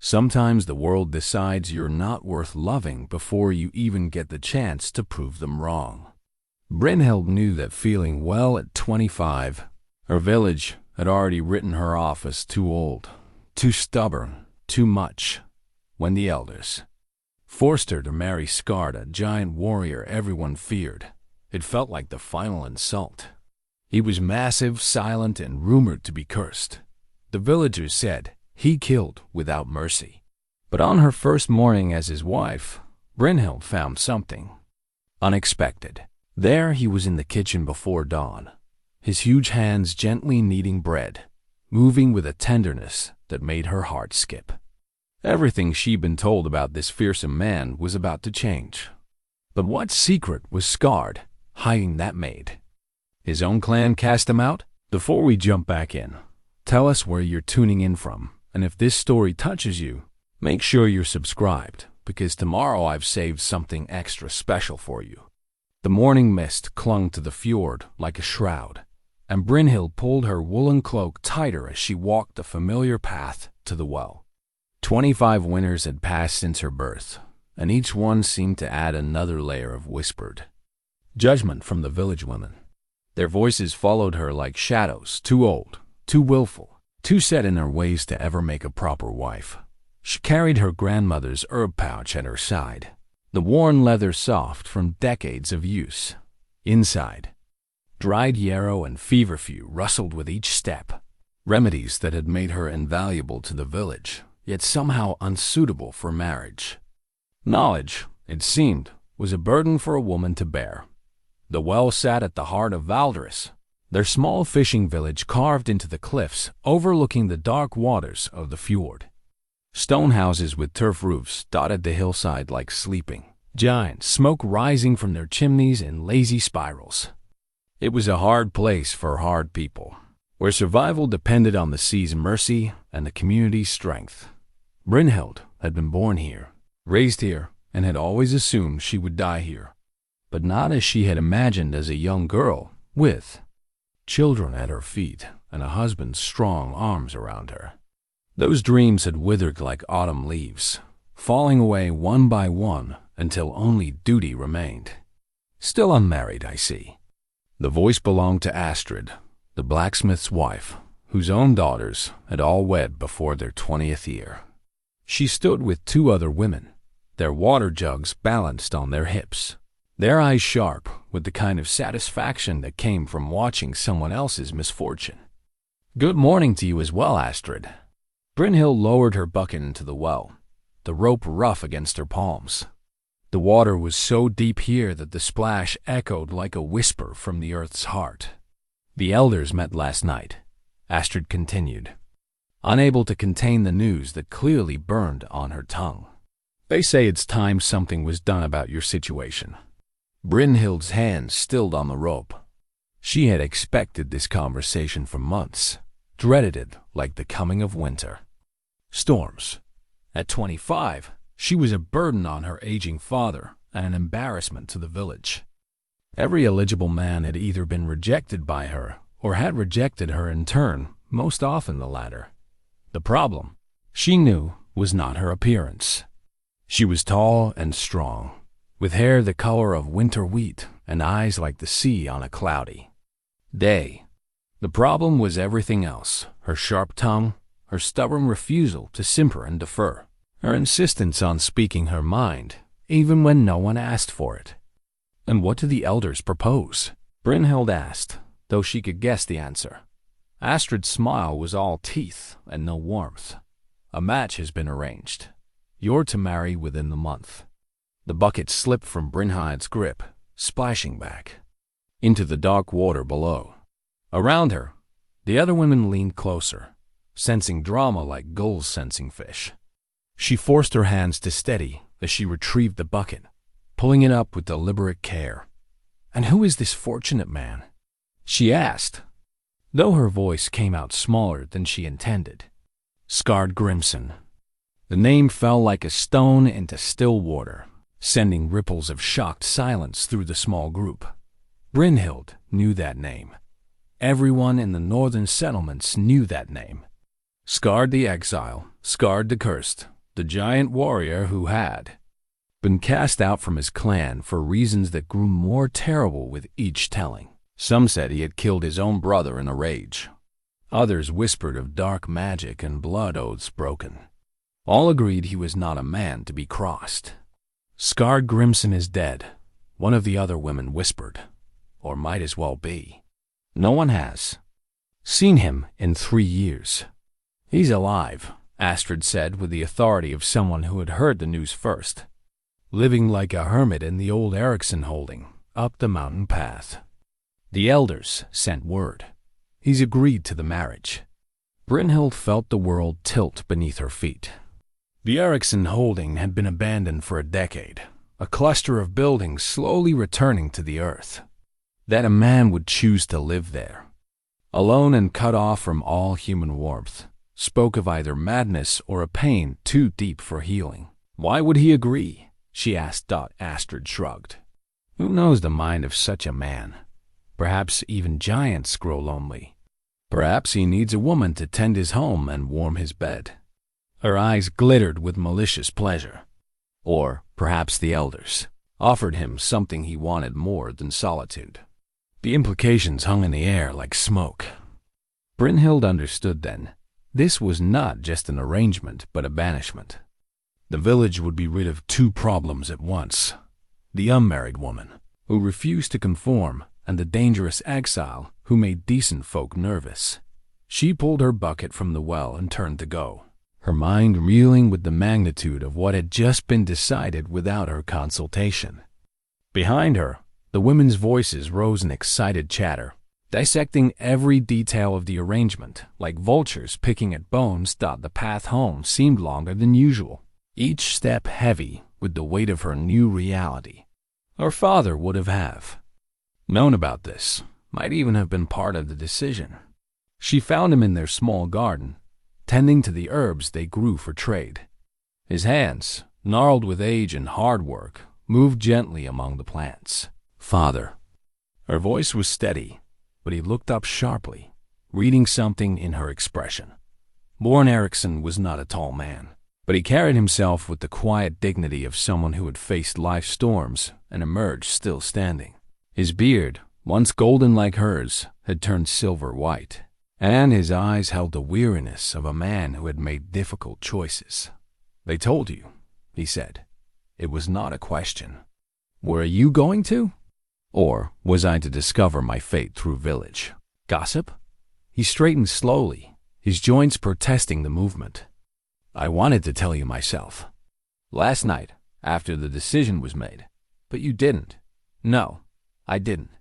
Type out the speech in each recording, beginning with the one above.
Sometimes the world decides you're not worth loving before you even get the chance to prove them wrong. Brynhild knew that feeling well at 25. Her village had already written her off as too old, too stubborn, too much, when the elders forced her to marry Skarde, a giant warrior everyone feared. It felt like the final insult. He was massive, silent, and rumored to be cursed. The villagers said he killed without mercy. But on her first morning as his wife, Brynhild found something unexpected. There he was in the kitchen before dawn, his huge hands gently kneading bread, moving with a tenderness that made her heart skip. Everything she'd been told about this fearsome man was about to change. But what secret was Skarde hiding that made his own clan cast him out? Before we jump back in, tell us where you're tuning in from, and if this story touches you, make sure you're subscribed, because tomorrow I've saved something extra special for you. The morning mist clung to the fjord like a shroud, and Brynhild pulled her woolen cloak tighter as she walked the familiar path to the well. 25 winters had passed since her birth, and each one seemed to add another layer of whispered judgment from the village women. Their voices followed her like shadows, too old, too willful, too set in her ways to ever make a proper wife. She carried her grandmother's herb pouch at her side, the worn leather soft from decades of use. Inside, dried yarrow and feverfew rustled with each step, remedies that had made her invaluable to the village, yet somehow unsuitable for marriage. Knowledge, it seemed, was a burden for a woman to bear. The well sat at the heart of Valdres, their small fishing village carved into the cliffs overlooking the dark waters of the fjord. Stone houses with turf roofs dotted the hillside like sleeping giants, smoke rising from their chimneys in lazy spirals. It was a hard place for hard people, where survival depended on the sea's mercy and the community's strength. Brynhild had been born here, raised here, and had always assumed she would die here. But not as she had imagined as a young girl, with children at her feet and a husband's strong arms around her. Those dreams had withered like autumn leaves, falling away one by one until only duty remained. Still unmarried, I see. The voice belonged to Astrid, the blacksmith's wife, whose own daughters had all wed before their 20th year. She stood with 2 other women, their water jugs balanced on their hips, their eyes sharp with the kind of satisfaction that came from watching someone else's misfortune. "Good morning to you as well, Astrid." Brynhild lowered her bucket into the well, the rope rough against her palms. The water was so deep here that the splash echoed like a whisper from the earth's heart. "The elders met last night," Astrid continued, unable to contain the news that clearly burned on her tongue. "They say it's time something was done about your situation." Brynhild's hands stilled on the rope. She had expected this conversation for months, dreaded it like the coming of winter. Storms. At 25, she was a burden on her aging father and an embarrassment to the village. Every eligible man had either been rejected by her or had rejected her in turn, most often the latter. The problem, she knew, was not her appearance. She was tall and strong, with hair the color of winter wheat and eyes like the sea on a cloudy day. The problem was everything else: her sharp tongue, her stubborn refusal to simper and defer, her insistence on speaking her mind, even when no one asked for it. "And what do the elders propose?" Brynhild asked, though she could guess the answer. Astrid's smile was all teeth and no warmth. "A match has been arranged. You're to marry within the month." The bucket slipped from Brynhild's grip, splashing back into the dark water below. Around her, the other women leaned closer, sensing drama like gulls sensing fish. She forced her hands to steady as she retrieved the bucket, pulling it up with deliberate care. "And who is this fortunate man?" she asked, though her voice came out smaller than she intended. "Skarde Grimson." The name fell like a stone into still water, sending ripples of shocked silence through the small group. Brynhild knew that name. Everyone in the northern settlements knew that name. Skarde the Exile, Skarde the Cursed, the giant warrior who had been cast out from his clan for reasons that grew more terrible with each telling. Some said he had killed his own brother in a rage. Others whispered of dark magic and blood oaths broken. All agreed he was not a man to be crossed. Skarde Grimson is dead, one of the other women whispered, or might as well be. No one has seen him in 3 years. He's alive, Astrid said with the authority of someone who had heard the news first, living like a hermit in the old Eriksson holding up the mountain path. The elders sent word. He's agreed to the marriage. Brynhild felt the world tilt beneath her feet. The Eriksson holding had been abandoned for a decade, a cluster of buildings slowly returning to the earth. That a man would choose to live there, alone and cut off from all human warmth, spoke of either madness or a pain too deep for healing. Why would he agree? She asked. Astrid shrugged. Who knows the mind of such a man? Perhaps even giants grow lonely. Perhaps he needs a woman to tend his home and warm his bed. Her eyes glittered with malicious pleasure. Or perhaps the elders offered him something he wanted more than solitude. The implications hung in the air like smoke. Brynhild understood then. This was not just an arrangement, but a banishment. The village would be rid of 2 problems at once. The unmarried woman, who refused to conform, and the dangerous exile who made decent folk nervous. She pulled her bucket from the well and turned to go, her mind reeling with the magnitude of what had just been decided without her consultation. Behind her, the women's voices rose in excited chatter, dissecting every detail of the arrangement, like vultures picking at bones. The path home seemed longer than usual, each step heavy with the weight of her new reality. Her father would have known about this, might even have been part of the decision. She found him in their small garden, tending to the herbs they grew for trade. His hands, gnarled with age and hard work, moved gently among the plants. Father. Her voice was steady, but he looked up sharply, reading something in her expression. Born Eriksson was not a tall man, but he carried himself with the quiet dignity of someone who had faced life's storms and emerged still standing. His beard, once golden like hers, had turned silver white, and his eyes held the weariness of a man who had made difficult choices. They told you, he said. It was not a question. Were you going to? Or was I to discover my fate through village gossip? He straightened slowly, his joints protesting the movement. I wanted to tell you myself. Last night, after the decision was made. But you didn't. No, I didn't.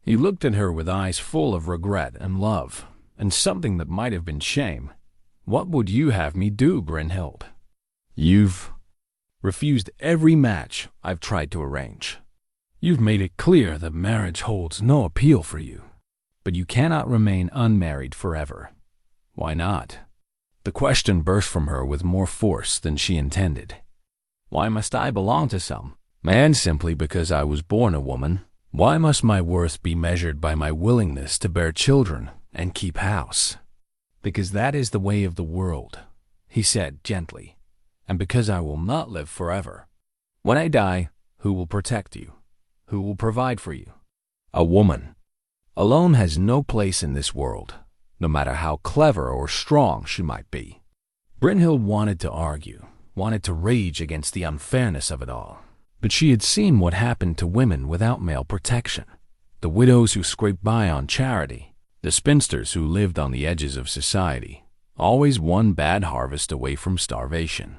He looked at her with eyes full of regret and love, and something that might have been shame. What would you have me do, Brynhild? You've refused every match I've tried to arrange. You've made it clear that marriage holds no appeal for you. But you cannot remain unmarried forever. Why not? The question burst from her with more force than she intended. Why must I belong to some man simply because I was born a woman? Why must my worth be measured by my willingness to bear children and keep house? Because that is the way of the world, he said gently, and because I will not live forever. When I die, who will protect you? Who will provide for you? A woman. Alone has no place in this world, no matter how clever or strong she might be. Brynhild wanted to argue, wanted to rage against the unfairness of it all. But she had seen what happened to women without male protection. The widows who scraped by on charity, the spinsters who lived on the edges of society, always one bad harvest away from starvation.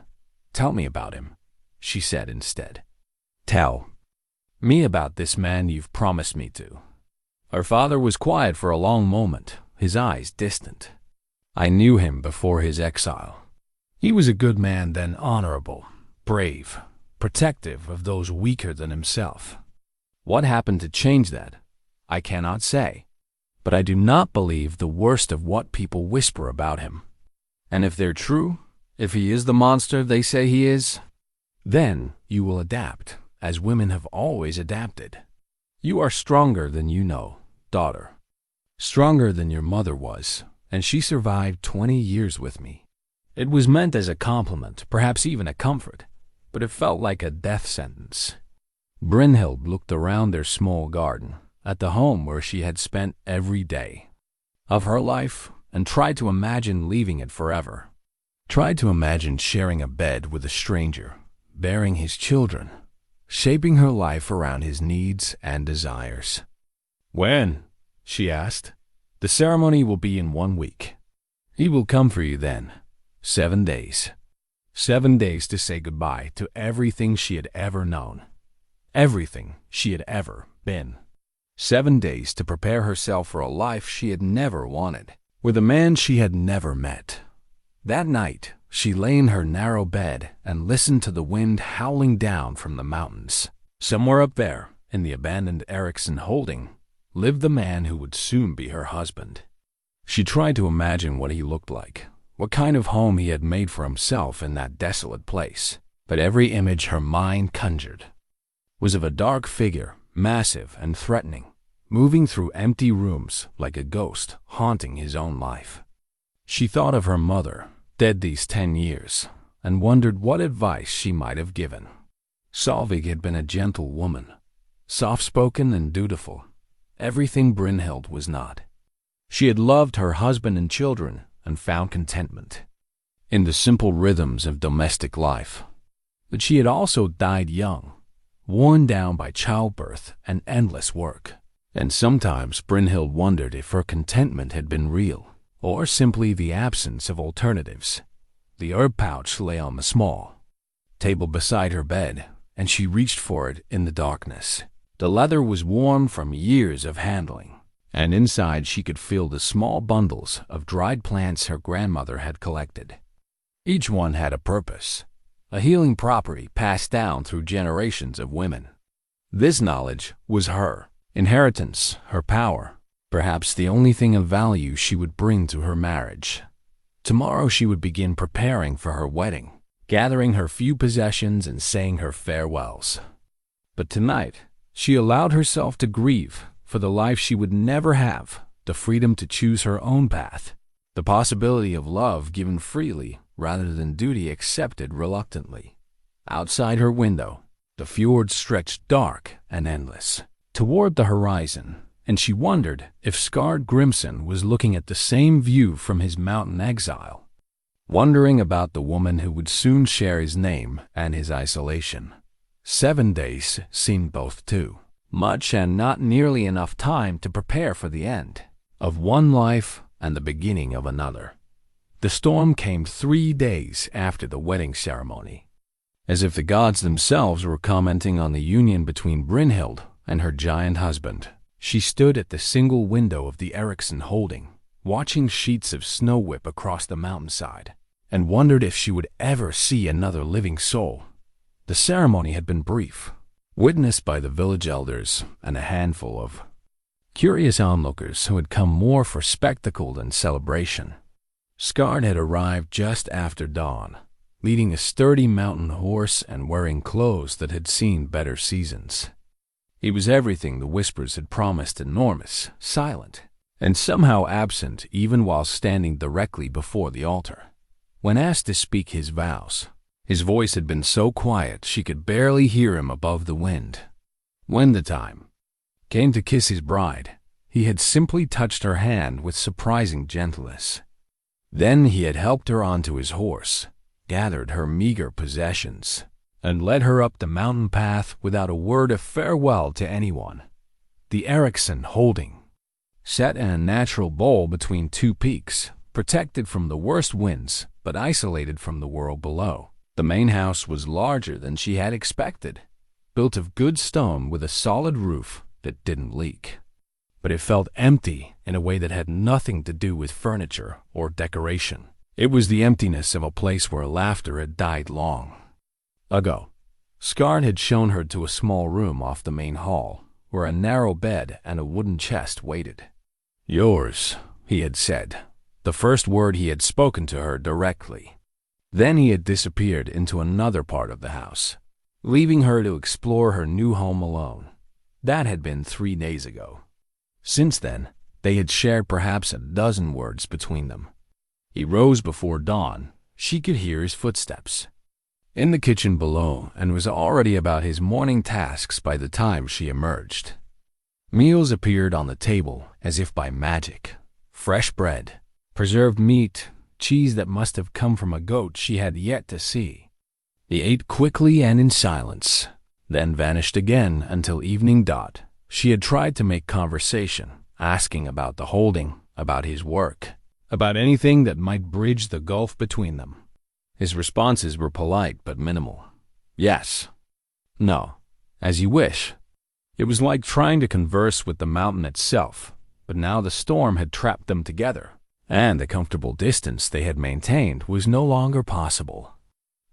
Tell me about him, she said instead. Tell me about this man you've promised me to. Her father was quiet for a long moment, his eyes distant. I knew him before his exile. He was a good man then, honorable, brave, protective of those weaker than himself. What happened to change that? I cannot say. But I do not believe the worst of what people whisper about him. And if they're true, if he is the monster they say he is, then you will adapt, as women have always adapted. You are stronger than you know, daughter. Stronger than your mother was, and she survived 20 years with me. It was meant as a compliment, perhaps even a comfort, but it felt like a death sentence. Brynhild looked around their small garden, at the home where she had spent every day of her life, and tried to imagine leaving it forever. Tried to imagine sharing a bed with a stranger, bearing his children, shaping her life around his needs and desires. "When?" she asked. "The ceremony will be in 1 week. He will come for you then. 7 days. 7 days to say goodbye to everything she had ever known, everything she had ever been. 7 days to prepare herself for a life she had never wanted, with a man she had never met." That night, she lay in her narrow bed and listened to the wind howling down from the mountains. Somewhere up there, in the abandoned Eriksson holding, lived the man who would soon be her husband. She tried to imagine what he looked like, what kind of home he had made for himself in that desolate place. But every image her mind conjured was of a dark figure, massive and threatening, moving through empty rooms like a ghost haunting his own life. She thought of her mother, dead these 10 years, and wondered what advice she might have given. Solveig had been a gentle woman, soft-spoken and dutiful, everything Brynhild was not. She had loved her husband and children and found contentment in the simple rhythms of domestic life. But she had also died young, worn down by childbirth and endless work. And sometimes Brynhild wondered if her contentment had been real, or simply the absence of alternatives. The herb pouch lay on the small table beside her bed, and she reached for it in the darkness. The leather was warm from years of handling, and inside she could feel the small bundles of dried plants her grandmother had collected. Each one had a purpose, a healing property passed down through generations of women. This knowledge was her inheritance, her power, perhaps the only thing of value she would bring to her marriage. Tomorrow she would begin preparing for her wedding, gathering her few possessions and saying her farewells. But tonight, she allowed herself to grieve for the life she would never have, the freedom to choose her own path, the possibility of love given freely rather than duty accepted reluctantly. Outside her window, the fjord stretched dark and endless toward the horizon, and she wondered if Skarde Grimson was looking at the same view from his mountain exile, wondering about the woman who would soon share his name and his isolation. 7 days seemed both too much and not nearly enough time to prepare for the end of one life and the beginning of another. The storm came 3 days after the wedding ceremony, as if the gods themselves were commenting on the union between Brynhild and her giant husband. She stood at the single window of the Eriksson holding, watching sheets of snow whip across the mountainside, and wondered if she would ever see another living soul. The ceremony had been brief, witnessed by the village elders and a handful of curious onlookers who had come more for spectacle than celebration. Skarde had arrived just after dawn, leading a sturdy mountain horse and wearing clothes that had seen better seasons. He was everything the whispers had promised: enormous, silent, and somehow absent even while standing directly before the altar. When asked to speak his vows, his voice had been so quiet she could barely hear him above the wind. When the time came to kiss his bride, he had simply touched her hand with surprising gentleness. Then he had helped her onto his horse, gathered her meager possessions, and led her up the mountain path without a word of farewell to anyone. The Eriksson holding sat in a natural bowl between 2 peaks, protected from the worst winds but isolated from the world below. The main house was larger than she had expected, built of good stone with a solid roof that didn't leak. But it felt empty in a way that had nothing to do with furniture or decoration. It was the emptiness of a place where laughter had died long ago. Skarde had shown her to a small room off the main hall, where a narrow bed and a wooden chest waited. "Yours," he had said, the first word he had spoken to her directly. Then he had disappeared into another part of the house, leaving her to explore her new home alone. That had been 3 days ago. Since then, they had shared perhaps a dozen words between them. He rose before dawn, She could hear his footsteps in the kitchen below and was already about his morning tasks by the time she emerged. Meals appeared on the table as if by magic. Fresh bread, preserved meat, cheese that must have come from a goat she had yet to see. He ate quickly and in silence, then vanished again until evening dot. She had tried to make conversation, asking about the holding, about his work, about anything that might bridge the gulf between them. His responses were polite but minimal. Yes. No. As you wish. It was like trying to converse with the mountain itself, but now the storm had trapped them together, and the comfortable distance they had maintained was no longer possible.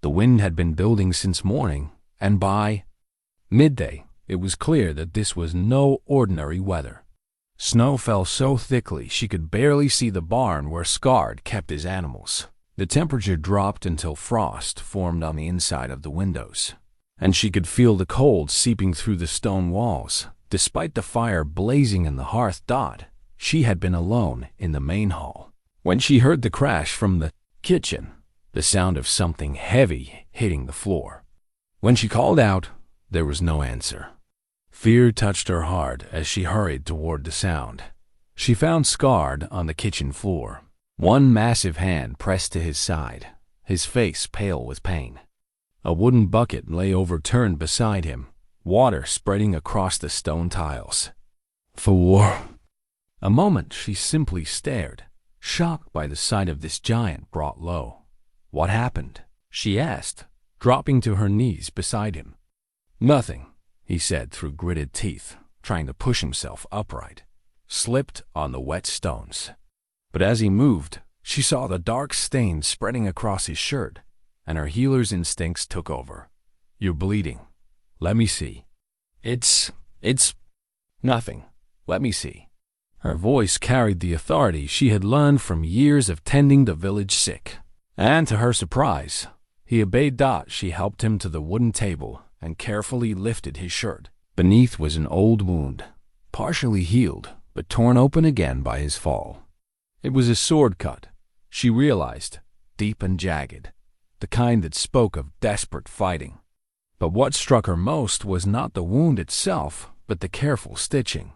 The wind had been building since morning, and by midday it was clear that this was no ordinary weather. Snow fell so thickly she could barely see the barn where Skarde kept his animals. The temperature dropped until frost formed on the inside of the windows, and she could feel the cold seeping through the stone walls. Despite the fire blazing in the hearth dot, she had been alone in the main hall. When she heard the crash from the kitchen, the sound of something heavy hitting the floor. When she called out, there was no answer. Fear touched her hard as she hurried toward the sound. She found Skarde on the kitchen floor, one massive hand pressed to his side, his face pale with pain. A wooden bucket lay overturned beside him, water spreading across the stone tiles. For a moment she simply stared, shocked by the sight of this giant brought low. What happened? She asked, dropping to her knees beside him. Nothing, he said through gritted teeth, trying to push himself upright. Slipped on the wet stones. But as he moved, she saw the dark stain spreading across his shirt, and her healer's instincts took over. You're bleeding. Let me see. It's nothing. Let me see. Her voice carried the authority she had learned from years of tending the village sick. And to her surprise, he obeyed Dot. She helped him to the wooden table and carefully lifted his shirt. Beneath was an old wound, partially healed, but torn open again by his fall. It was a sword cut, she realized, deep and jagged, the kind that spoke of desperate fighting. But what struck her most was not the wound itself, but the careful stitching.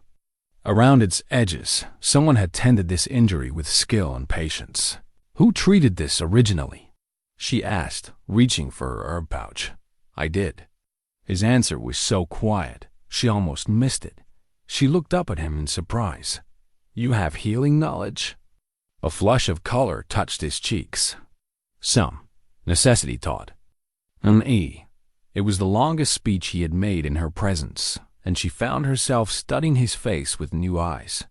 Around its edges, someone had tended this injury with skill and patience. Who treated this originally? She asked, reaching for her herb pouch. I did. His answer was so quiet, she almost missed it. She looked up at him in surprise. You have healing knowledge? A flush of color touched his cheeks. Some. Necessity taught. It was the longest speech he had made in her presence, and she found herself studying his face with new eyes.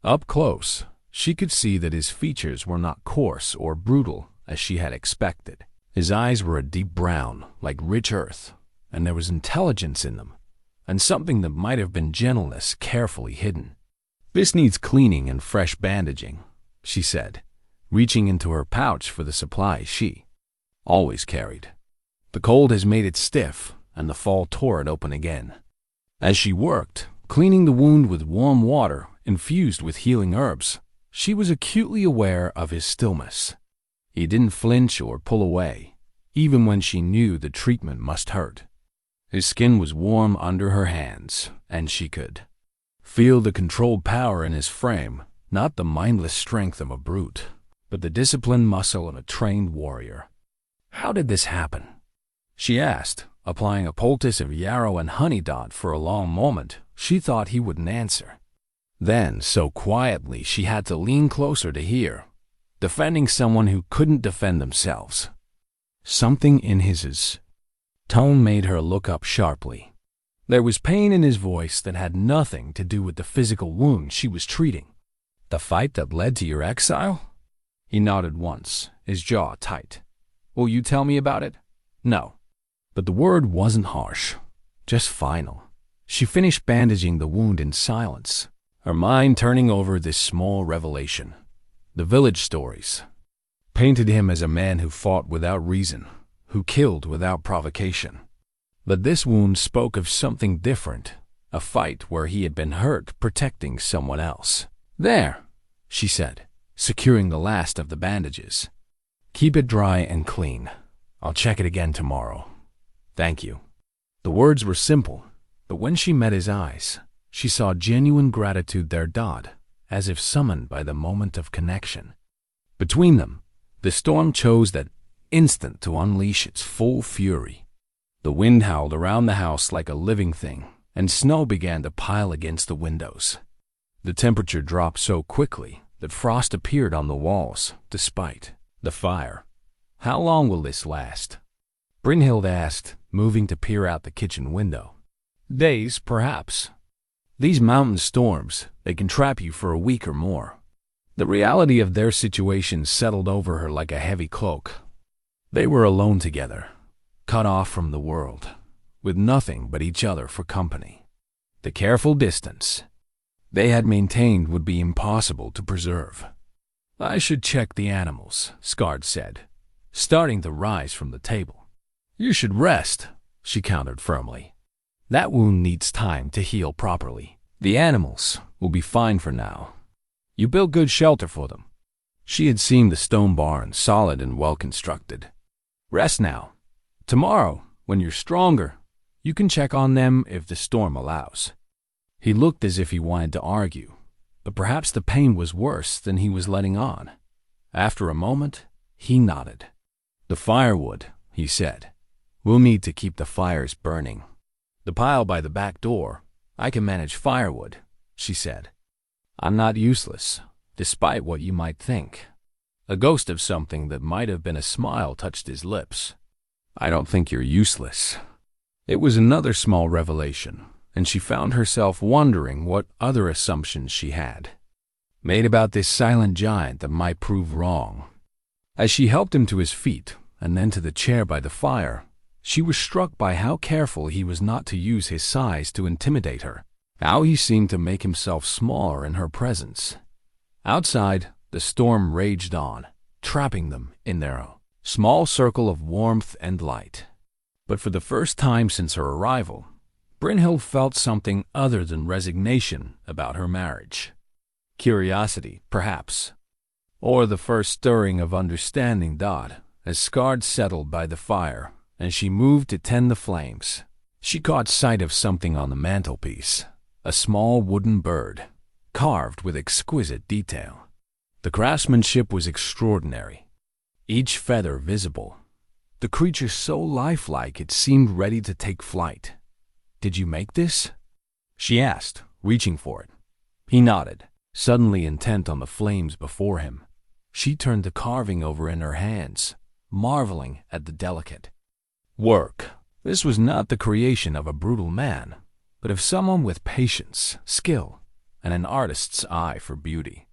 Up close, she could see that his features were not coarse or brutal as she had expected. His eyes were a deep brown, like rich earth, and there was intelligence in them, and something that might have been gentleness carefully hidden. This needs cleaning and fresh bandaging, she said, reaching into her pouch for the supplies she always carried. The cold has made it stiff, and the fall tore it open again. As she worked, cleaning the wound with warm water infused with healing herbs, she was acutely aware of his stillness. He didn't flinch or pull away, even when she knew the treatment must hurt. His skin was warm under her hands, and she could feel the controlled power in his frame, not the mindless strength of a brute, but the disciplined muscle of a trained warrior. How did this happen? She asked, applying a poultice of yarrow and honey. For a long moment, she thought he wouldn't answer. Then, so quietly, she had to lean closer to hear, defending someone who couldn't defend themselves. Something in his tone made her look up sharply. There was pain in his voice that had nothing to do with the physical wound she was treating. The fight that led to your exile? He nodded once, his jaw tight. Will you tell me about it? No. But the word wasn't harsh, just final. She finished bandaging the wound in silence, her mind turning over this small revelation. The village stories painted him as a man who fought without reason, who killed without provocation. But this wound spoke of something different, a fight where he had been hurt protecting someone else. There, she said, securing the last of the bandages. Keep it dry and clean. I'll check it again tomorrow. Thank you." The words were simple, but when she met his eyes, she saw genuine gratitude there, as if summoned by the moment of connection. Between them, the storm chose that instant to unleash its full fury. The wind howled around the house like a living thing, and snow began to pile against the windows. The temperature dropped so quickly that frost appeared on the walls, despite the fire. "How long will this last?" Brynhild asked, moving to peer out the kitchen window. "Days, perhaps. These mountain storms, they can trap you for a week or more." The reality of their situation settled over her like a heavy cloak. They were alone together, cut off from the world, with nothing but each other for company. The careful distance they had maintained would be impossible to preserve. "I should check the animals," Skarde said, starting to rise from the table. "You should rest," she countered firmly. "That wound needs time to heal properly. The animals will be fine for now. You built good shelter for them." She had seen the stone barn, solid and well-constructed. "Rest now. Tomorrow, when you're stronger, you can check on them if the storm allows." He looked as if he wanted to argue, but perhaps the pain was worse than he was letting on. After a moment, he nodded. "The firewood," he said. "We'll need to keep the fires burning." "The pile by the back door. I can manage firewood," she said. "I'm not useless, despite what you might think." A ghost of something that might have been a smile touched his lips. "I don't think you're useless." It was another small revelation, and she found herself wondering what other assumptions she had made about this silent giant that might prove wrong. As she helped him to his feet and then to the chair by the fire, she was struck by how careful he was not to use his size to intimidate her, how he seemed to make himself smaller in her presence. Outside, the storm raged on, trapping them in their small circle of warmth and light. But for the first time since her arrival, Brynhild felt something other than resignation about her marriage. Curiosity, perhaps, or the first stirring of understanding, as Skarde settled by the fire and she moved to tend the flames. She caught sight of something on the mantelpiece, a small wooden bird, carved with exquisite detail. The craftsmanship was extraordinary, each feather visible, the creature so lifelike it seemed ready to take flight. "Did you make this?" she asked, reaching for it. He nodded, suddenly intent on the flames before him. She turned the carving over in her hands, marveling at the delicate work. This was not the creation of a brutal man, but of someone with patience, skill, and an artist's eye for beauty.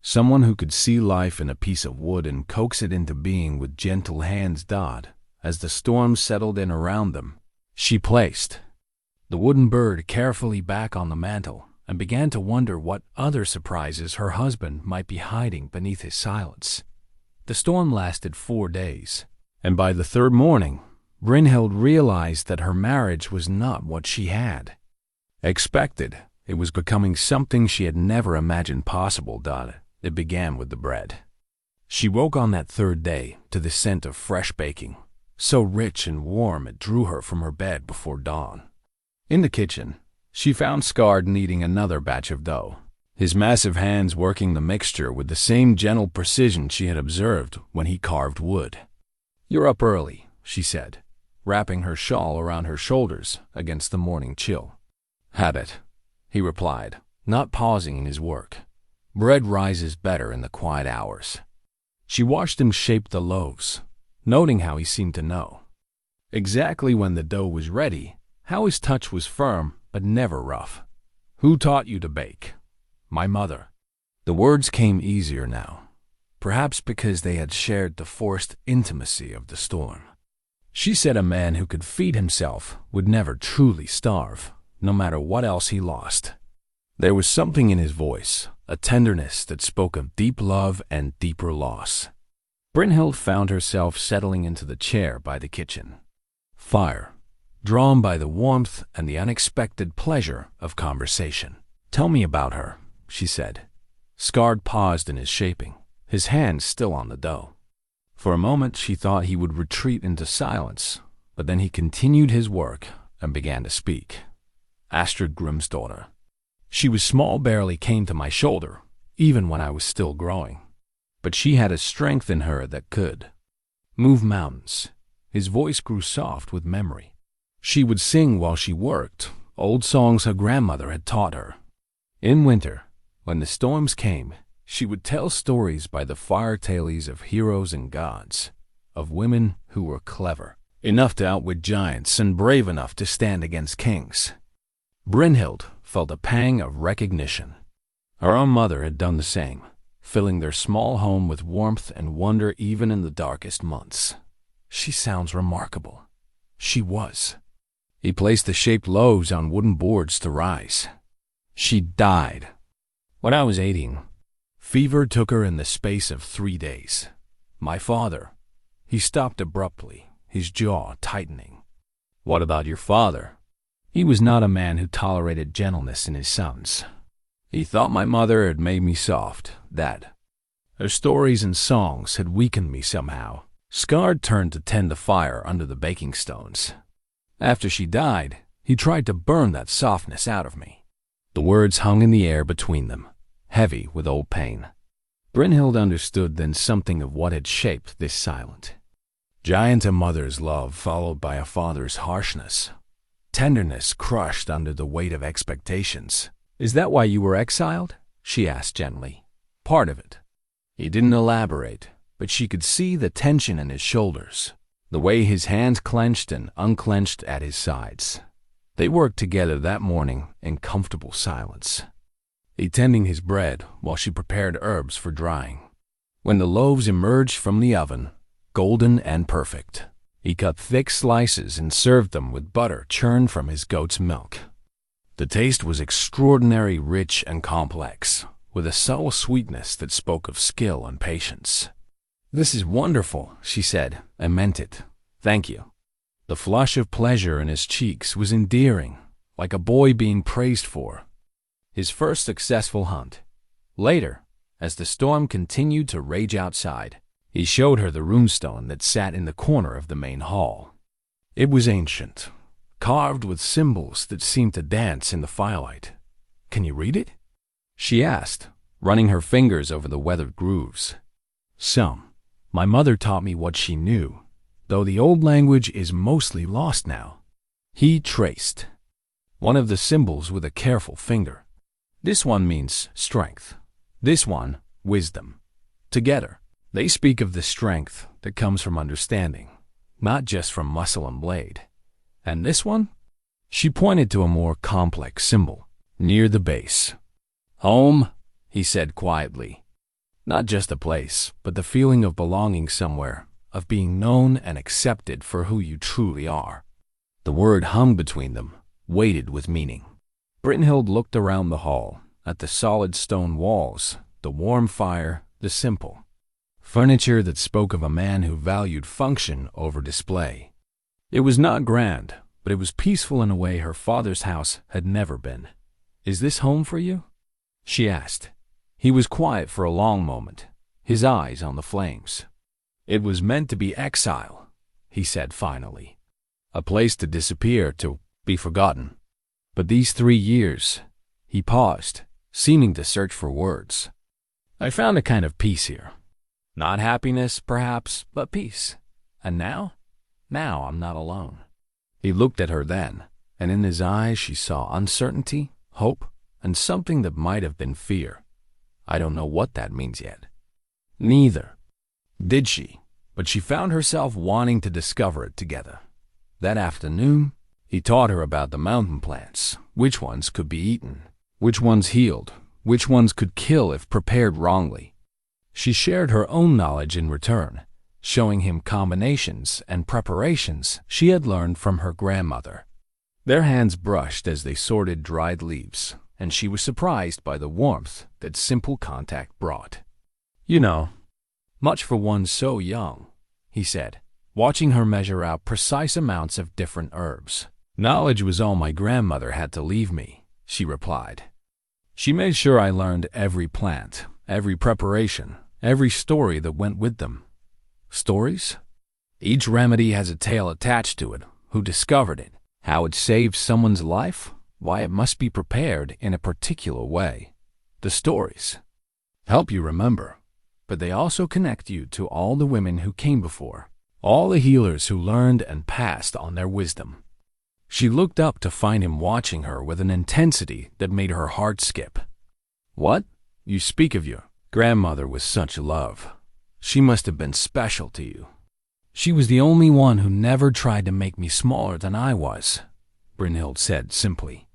Someone who could see life in a piece of wood and coax it into being with gentle hands. As the storm settled in around them, she placed the wooden bird carefully back on the mantel and began to wonder what other surprises her husband might be hiding beneath his silence. The storm lasted 4 days, and by the third morning, Brynhild realized that her marriage was not what she had expected. It was becoming something she had never imagined possible. It began with the bread. She woke on that third day to the scent of fresh baking, so rich and warm it drew her from her bed before dawn. In the kitchen, she found Skarde kneading another batch of dough, his massive hands working the mixture with the same gentle precision she had observed when he carved wood. "You're up early," she said, wrapping her shawl around her shoulders against the morning chill. "Had it," he replied, not pausing in his work. "Bread rises better in the quiet hours." She watched him shape the loaves, noting how he seemed to know exactly when the dough was ready, how his touch was firm but never rough. "Who taught you to bake?" "My mother." The words came easier now, perhaps because they had shared the forced intimacy of the storm. She said a man who could feed himself would never truly starve, no matter what else he lost. There was something in his voice, a tenderness that spoke of deep love and deeper loss. Brynhild found herself settling into the chair by the kitchen fire, drawn by the warmth and the unexpected pleasure of conversation. "Tell me about her," she said. Skarde paused in his shaping, his hands still on the dough. For a moment she thought he would retreat into silence, but then he continued his work and began to speak. Astrid Grimsdottir. She was small, barely came to my shoulder, even when I was still growing. But she had a strength in her that could move mountains. His voice grew soft with memory. She would sing while she worked, old songs her grandmother had taught her. In winter, when the storms came, she would tell stories by the fire tales of heroes and gods, of women who were clever enough to outwit giants and brave enough to stand against kings. Brynhild felt a pang of recognition. Her own mother had done the same, filling their small home with warmth and wonder even in the darkest months. She sounds remarkable. She was. He placed the shaped loaves on wooden boards to rise. She died. When I was 18, fever took her in the space of 3 days. My father. He stopped abruptly, his jaw tightening. What about your father? He was not a man who tolerated gentleness in his sons. He thought my mother had made me soft, that her stories and songs had weakened me somehow. Skarde turned to tend the fire under the baking stones. After she died, he tried to burn that softness out of me. The words hung in the air between them, heavy with old pain. Brynhild understood then something of what had shaped this silence. Giant a mother's love followed by a father's harshness. Tenderness crushed under the weight of expectations. Is that why you were exiled? She asked gently. Part of it. He didn't elaborate, but she could see the tension in his shoulders, the way his hands clenched and unclenched at his sides. They worked together that morning in comfortable silence, he tending his bread while she prepared herbs for drying. When the loaves emerged from the oven, golden and perfect, he cut thick slices and served them with butter churned from his goat's milk. The taste was extraordinarily rich and complex, with a subtle sweetness that spoke of skill and patience. This is wonderful, she said, and meant it. Thank you. The flush of pleasure in his cheeks was endearing, like a boy being praised for his first successful hunt. Later, as the storm continued to rage outside, he showed her the runestone that sat in the corner of the main hall. It was ancient, carved with symbols that seemed to dance in the firelight. Can you read it? She asked, running her fingers over the weathered grooves. Some. My mother taught me what she knew, though the old language is mostly lost now. He traced one of the symbols with a careful finger. This one means strength. This one, wisdom. Together, they speak of the strength that comes from understanding, not just from muscle and blade. And this one? She pointed to a more complex symbol, near the base. Home, he said quietly. Not just a place, but the feeling of belonging somewhere, of being known and accepted for who you truly are. The word hung between them, weighted with meaning. Brynhild looked around the hall, at the solid stone walls, the warm fire, the simple furniture that spoke of a man who valued function over display. It was not grand, but it was peaceful in a way her father's house had never been. Is this home for you? She asked. He was quiet for a long moment, his eyes on the flames. It was meant to be exile, he said finally. A place to disappear, to be forgotten. But these 3 years, he paused, seeming to search for words. I found a kind of peace here. Not happiness, perhaps, but peace. And now? Now I'm not alone. He looked at her then, and in his eyes she saw uncertainty, hope, and something that might have been fear. I don't know what that means yet. Neither did she, but she found herself wanting to discover it together. That afternoon, he taught her about the mountain plants, which ones could be eaten, which ones healed, which ones could kill if prepared wrongly. She shared her own knowledge in return, showing him combinations and preparations she had learned from her grandmother. Their hands brushed as they sorted dried leaves, and she was surprised by the warmth that simple contact brought. You know, much for one so young, he said, watching her measure out precise amounts of different herbs. Knowledge was all my grandmother had to leave me, she replied. She made sure I learned every plant, every preparation, every story that went with them. Stories? Each remedy has a tale attached to it. Who discovered it? How it saved someone's life? Why it must be prepared in a particular way. The stories help you remember, but they also connect you to all the women who came before, all the healers who learned and passed on their wisdom. She looked up to find him watching her with an intensity that made her heart skip. What? You speak of your grandmother with such love. She must have been special to you. She was the only one who never tried to make me smaller than I was, Brynhild said simply.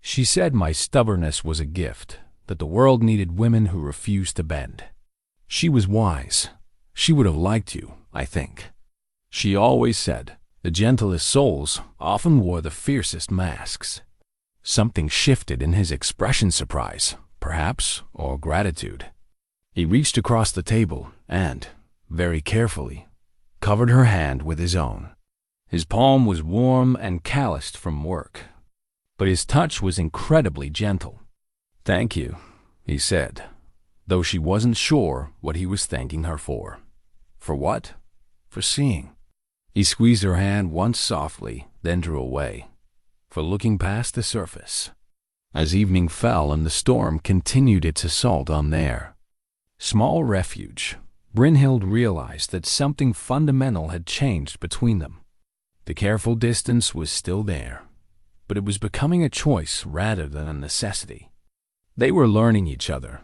She said my stubbornness was a gift, that the world needed women who refused to bend. She was wise. She would have liked you, I think. She always said, the gentlest souls often wore the fiercest masks. Something shifted in his expression, surprise, perhaps, or gratitude. He reached across the table and, very carefully, covered her hand with his own. His palm was warm and calloused from work, but his touch was incredibly gentle. Thank you, he said, though she wasn't sure what he was thanking her for. For what? For seeing. He squeezed her hand once softly, then drew away, for looking past the surface. As evening fell and the storm continued its assault on their small refuge, Brynhild realized that something fundamental had changed between them. The careful distance was still there, but it was becoming a choice rather than a necessity. They were learning each other,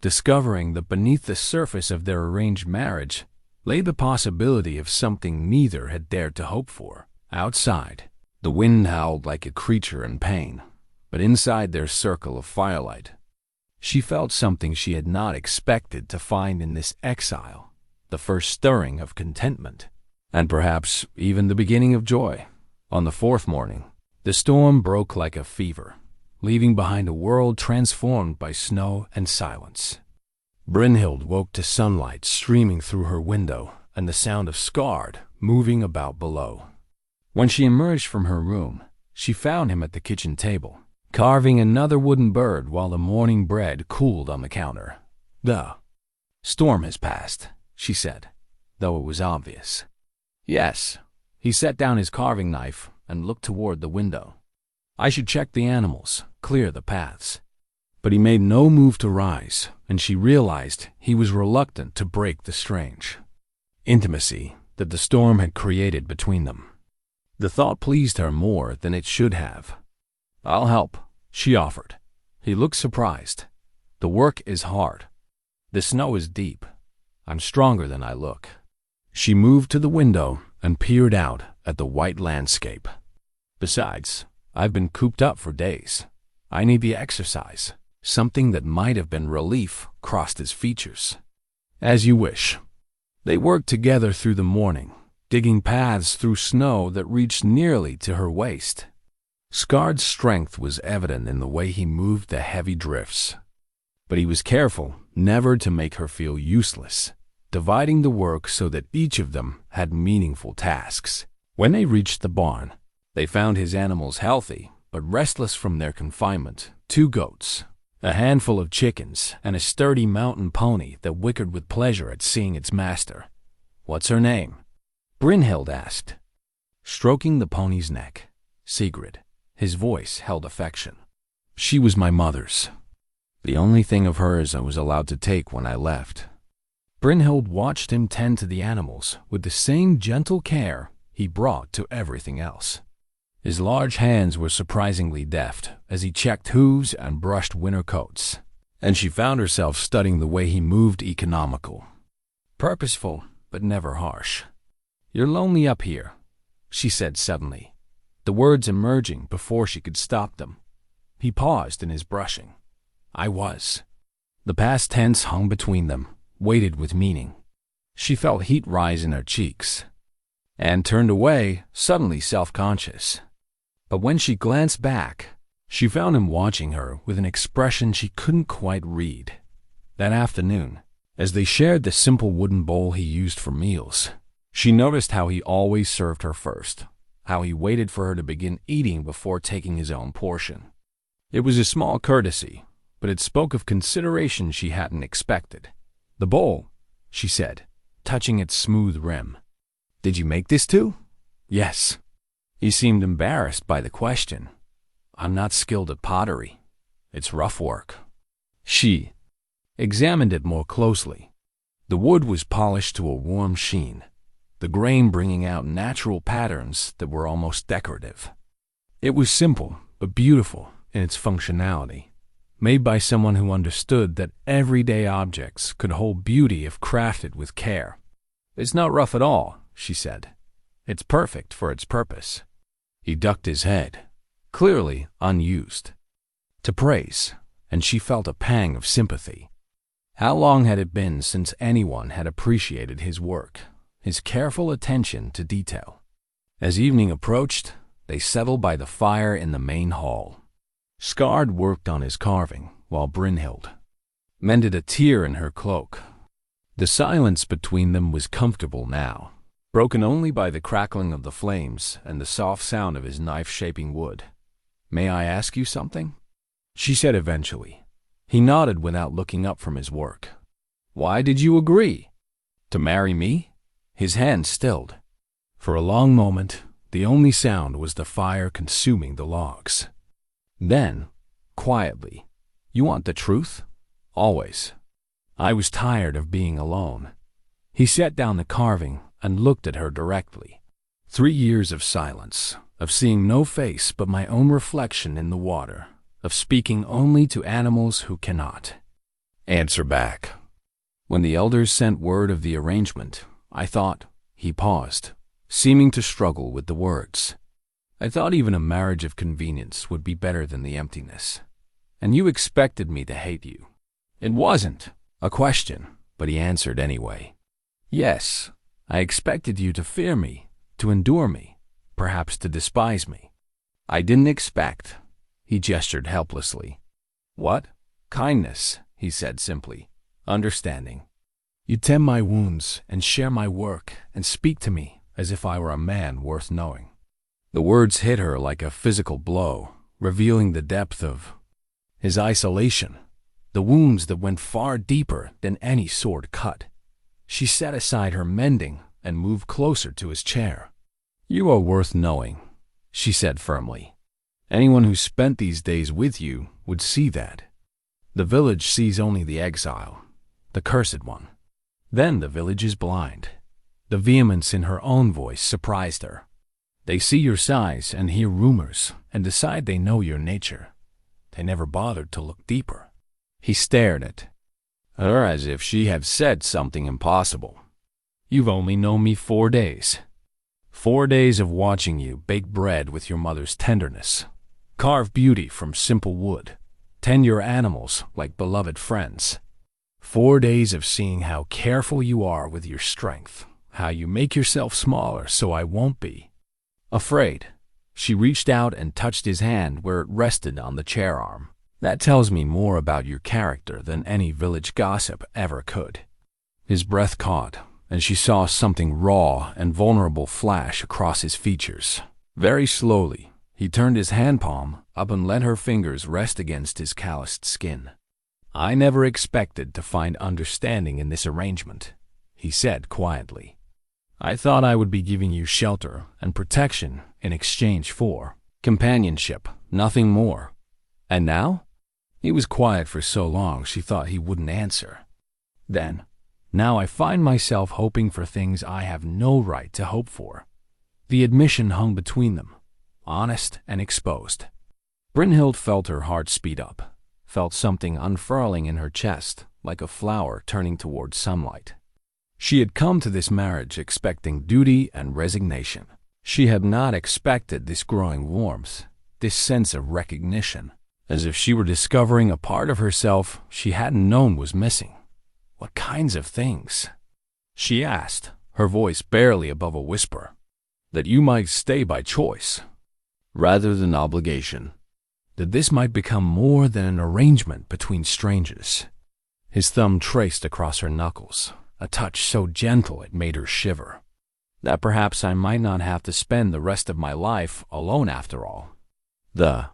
discovering that beneath the surface of their arranged marriage lay the possibility of something neither had dared to hope for. Outside, the wind howled like a creature in pain, but inside their circle of firelight, she felt something she had not expected to find in this exile, the first stirring of contentment, and perhaps even the beginning of joy. On the fourth morning, the storm broke like a fever, leaving behind a world transformed by snow and silence. Brynhild woke to sunlight streaming through her window and the sound of Skarde moving about below. When she emerged from her room, she found him at the kitchen table, carving another wooden bird while the morning bread cooled on the counter. The storm has passed, she said, though it was obvious. Yes. He set down his carving knife and looked toward the window. I should check the animals, clear the paths. But he made no move to rise, and she realized he was reluctant to break the strange intimacy that the storm had created between them. The thought pleased her more than it should have. I'll help, she offered. He looked surprised. The work is hard. The snow is deep. I'm stronger than I look. She moved to the window and peered out at the white landscape. Besides, I've been cooped up for days. I need the exercise. Something that might have been relief crossed his features. As you wish. They worked together through the morning, digging paths through snow that reached nearly to her waist. Skarde's strength was evident in the way he moved the heavy drifts. But he was careful never to make her feel useless, dividing the work so that each of them had meaningful tasks. When they reached the barn, they found his animals healthy, but restless from their confinement. 2 goats, a handful of chickens, and a sturdy mountain pony that whickered with pleasure at seeing its master. What's her name? Brynhild asked, stroking the pony's neck. Sigrid. His voice held affection. She was my mother's. The only thing of hers I was allowed to take when I left. Brynhild watched him tend to the animals with the same gentle care he brought to everything else. His large hands were surprisingly deft as he checked hooves and brushed winter coats, and she found herself studying the way he moved, economical, purposeful, but never harsh. You're lonely up here, she said suddenly, the words emerging before she could stop them. He paused in his brushing. I was. The past tense hung between them, weighted with meaning. She felt heat rise in her cheeks, and turned away, suddenly self-conscious. But when she glanced back, she found him watching her with an expression she couldn't quite read. That afternoon, as they shared the simple wooden bowl he used for meals, she noticed how he always served her first, how he waited for her to begin eating before taking his own portion. It was a small courtesy, but it spoke of consideration she hadn't expected. The bowl, she said, touching its smooth rim. "Did you make this too?" "Yes." He seemed embarrassed by the question. "I'm not skilled at pottery. It's rough work." She examined it more closely. The wood was polished to a warm sheen, the grain bringing out natural patterns that were almost decorative. It was simple but beautiful in its functionality, made by someone who understood that everyday objects could hold beauty if crafted with care. "It's not rough at all," she said. "It's perfect for its purpose." He ducked his head, clearly unused to praise, and she felt a pang of sympathy. How long had it been since anyone had appreciated his work, his careful attention to detail? As evening approached, they settled by the fire in the main hall. Skarde worked on his carving, while Brynhild mended a tear in her cloak. The silence between them was comfortable now, broken only by the crackling of the flames and the soft sound of his knife-shaping wood. "May I ask you something?" she said eventually. He nodded without looking up from his work. "Why did you agree? To marry me?" His hand stilled. For a long moment, the only sound was the fire consuming the logs. Then, quietly, "You want the truth?" "Always." "I was tired of being alone." He set down the carving and looked at her directly. 3 years of silence, of seeing no face but my own reflection in the water, of speaking only to animals who cannot answer back. When the elders sent word of the arrangement, I thought— He paused, seeming to struggle with the words. "I thought even a marriage of convenience would be better than the emptiness. And you expected me to hate you." It wasn't a question, but he answered anyway. "Yes, I expected you to fear me, to endure me, perhaps to despise me. I didn't expect—" He gestured helplessly. "What?" "Kindness," he said simply. "Understanding. You tend my wounds and share my work and speak to me as if I were a man worth knowing." The words hit her like a physical blow, revealing the depth of his isolation, the wounds that went far deeper than any sword cut. She set aside her mending and moved closer to his chair. "You are worth knowing," she said firmly. "Anyone who spent these days with you would see that. The village sees only the exile, the cursed one. Then the village is blind." The vehemence in her own voice surprised her. "They see your size and hear rumors and decide they know your nature. They never bothered to look deeper." He stared at her as if she had said something impossible. "You've only known me 4 days. 4 days of watching you bake bread with your mother's tenderness, carve beauty from simple wood, tend your animals like beloved friends. 4 days of seeing how careful you are with your strength, how you make yourself smaller so I won't be afraid." She reached out and touched his hand where it rested on the chair arm. "That tells me more about your character than any village gossip ever could." His breath caught, and she saw something raw and vulnerable flash across his features. Very slowly, he turned his hand palm up and let her fingers rest against his calloused skin. "I never expected to find understanding in this arrangement," he said quietly. "I thought I would be giving you shelter and protection in exchange for companionship, nothing more. And now?" He was quiet for so long she thought he wouldn't answer. "Then, now I find myself hoping for things I have no right to hope for." The admission hung between them, honest and exposed. Brynhild felt her heart speed up, felt something unfurling in her chest, like a flower turning toward sunlight. She had come to this marriage expecting duty and resignation. She had not expected this growing warmth, this sense of recognition, as if she were discovering a part of herself she hadn't known was missing. "What kinds of things?" she asked, her voice barely above a whisper. "That you might stay by choice, rather than obligation. That this might become more than an arrangement between strangers." His thumb traced across her knuckles, a touch so gentle it made her shiver. "That perhaps I might not have to spend the rest of my life alone after all." The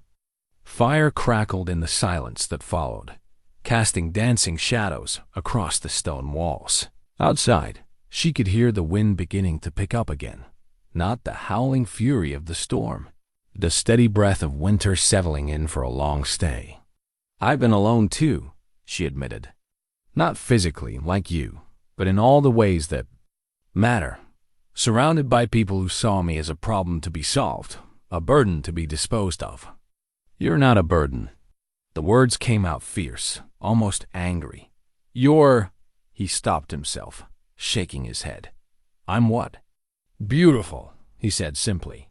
fire crackled in the silence that followed, casting dancing shadows across the stone walls. Outside, She could hear the wind beginning to pick up again, not the howling fury of the storm, the steady breath of winter settling in for a long stay. "I've been alone too," she admitted. "Not physically, like you, but in all the ways that matter. Surrounded by people who saw me as a problem to be solved, a burden to be disposed of." "You're not a burden." The words came out fierce, almost angry. "You're—" He stopped himself, shaking his head. "I'm what?" "Beautiful," he said simply.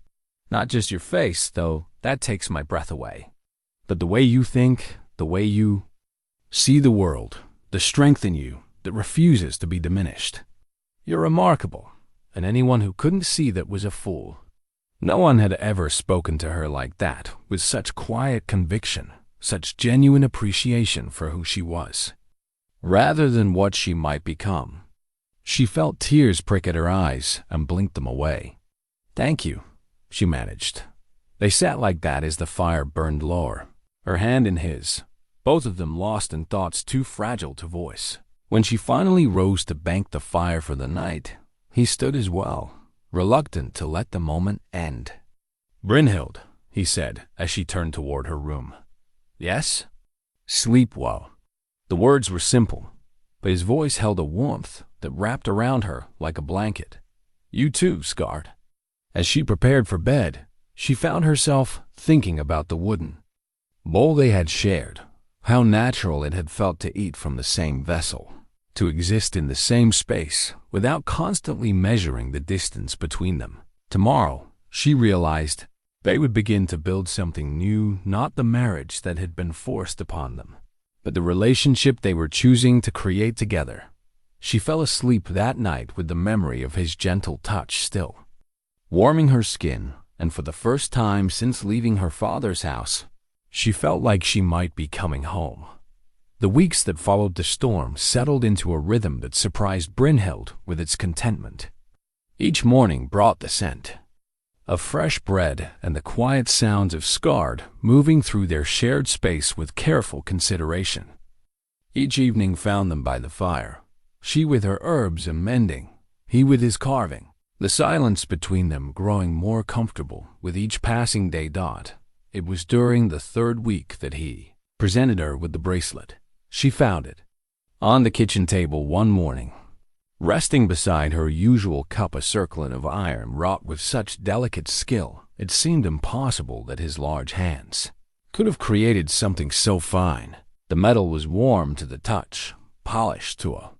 "Not just your face, though that takes my breath away. But the way you think, the way you see the world, the strength in you that refuses to be diminished. You're remarkable, and anyone who couldn't see that was a fool." No one had ever spoken to her like that, with such quiet conviction, such genuine appreciation for who she was, rather than what she might become. She felt tears prick at her eyes and blinked them away. "Thank you," she managed. They sat like that as the fire burned lower, her hand in his, both of them lost in thoughts too fragile to voice. When she finally rose to bank the fire for the night, he stood as well, reluctant to let the moment end. "Brynhild," he said as she turned toward her room. "Yes?" "Sleep well." The words were simple, but his voice held a warmth that wrapped around her like a blanket. "You too, Skarde." As she prepared for bed, she found herself thinking about the wooden bowl they had shared, how natural it had felt to eat from the same vessel, to exist in the same space without constantly measuring the distance between them. Tomorrow, she realized, they would begin to build something new, not the marriage that had been forced upon them, but the relationship they were choosing to create together. She fell asleep that night with the memory of his gentle touch still, warming her skin, and for the first time since leaving her father's house, she felt like she might be coming home. The weeks that followed the storm settled into a rhythm that surprised Brynhild with its contentment. Each morning brought the scent of fresh bread and the quiet sounds of Skarde moving through their shared space with careful consideration. Each evening found them by the fire, she with her herbs and mending, he with his carving, the silence between them growing more comfortable with each passing day dot. It was during the third week that he presented her with the bracelet. She found it on the kitchen table one morning, resting beside her usual cup, a circlet of iron wrought with such delicate skill it seemed impossible that his large hands could have created something so fine. The metal was warm to the touch, polished to a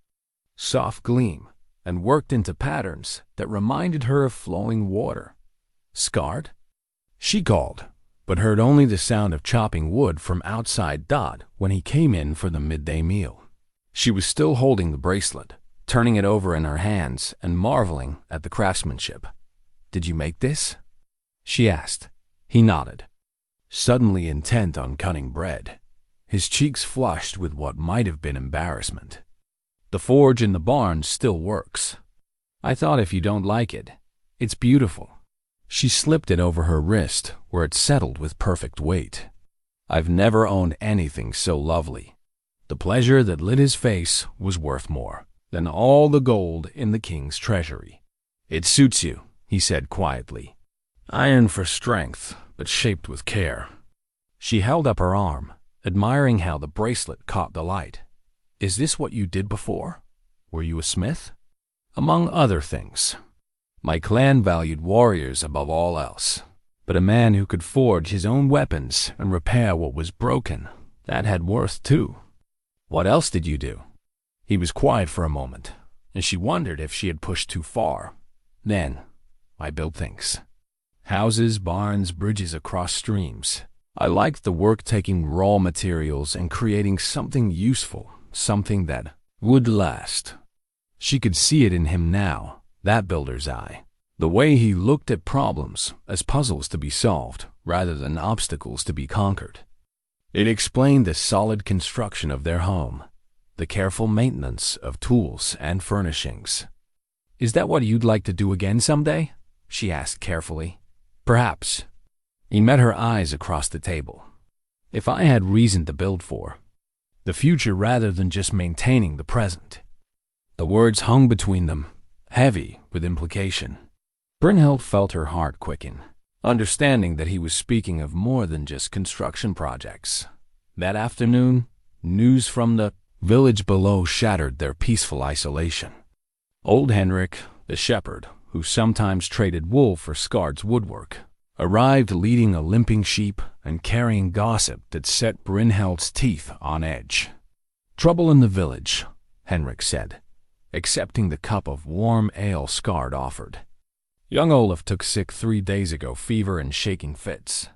soft gleam, and worked into patterns that reminded her of flowing water. "Skarde?" she called, but heard only the sound of chopping wood from outside Dot when he came in for the midday meal. She was still holding the bracelet, turning it over in her hands and marveling at the craftsmanship. "Did you make this?" she asked. He nodded, suddenly intent on cutting bread, his cheeks flushed with what might have been embarrassment. "The forge in the barn still works. I thought if you don't like it, it's beautiful." She slipped it over her wrist, where it settled with perfect weight. "I've never owned anything so lovely." The pleasure that lit his face was worth more than all the gold in the king's treasury. "It suits you," he said quietly. "Iron for strength, but shaped with care." She held up her arm, admiring how the bracelet caught the light. "Is this what you did before? Were you a smith?" "Among other things. My clan valued warriors above all else, but a man who could forge his own weapons and repair what was broken, that had worth too." "What else did you do?" He was quiet for a moment, and she wondered if she had pushed too far. "Then, I built things. Houses, barns, bridges across streams. I liked the work taking raw materials and creating something useful, something that would last." She could see it in him now, that builder's eye, the way he looked at problems as puzzles to be solved rather than obstacles to be conquered. It explained the solid construction of their home, the careful maintenance of tools and furnishings. "Is that what you'd like to do again someday?" she asked carefully. "Perhaps." He met her eyes across the table. "If I had reason to build for the future rather than just maintaining the present." The words hung between them, heavy with implication. Brynhild felt her heart quicken, understanding that he was speaking of more than just construction projects. That afternoon, news from the village below shattered their peaceful isolation. Old Henrik, the shepherd, who sometimes traded wool for Skarde's woodwork, arrived leading a limping sheep and carrying gossip that set Brynhild's teeth on edge. "Trouble in the village," Henrik said, accepting the cup of warm ale Skarde offered. "Young Olaf took sick 3 days ago, fever and shaking fits.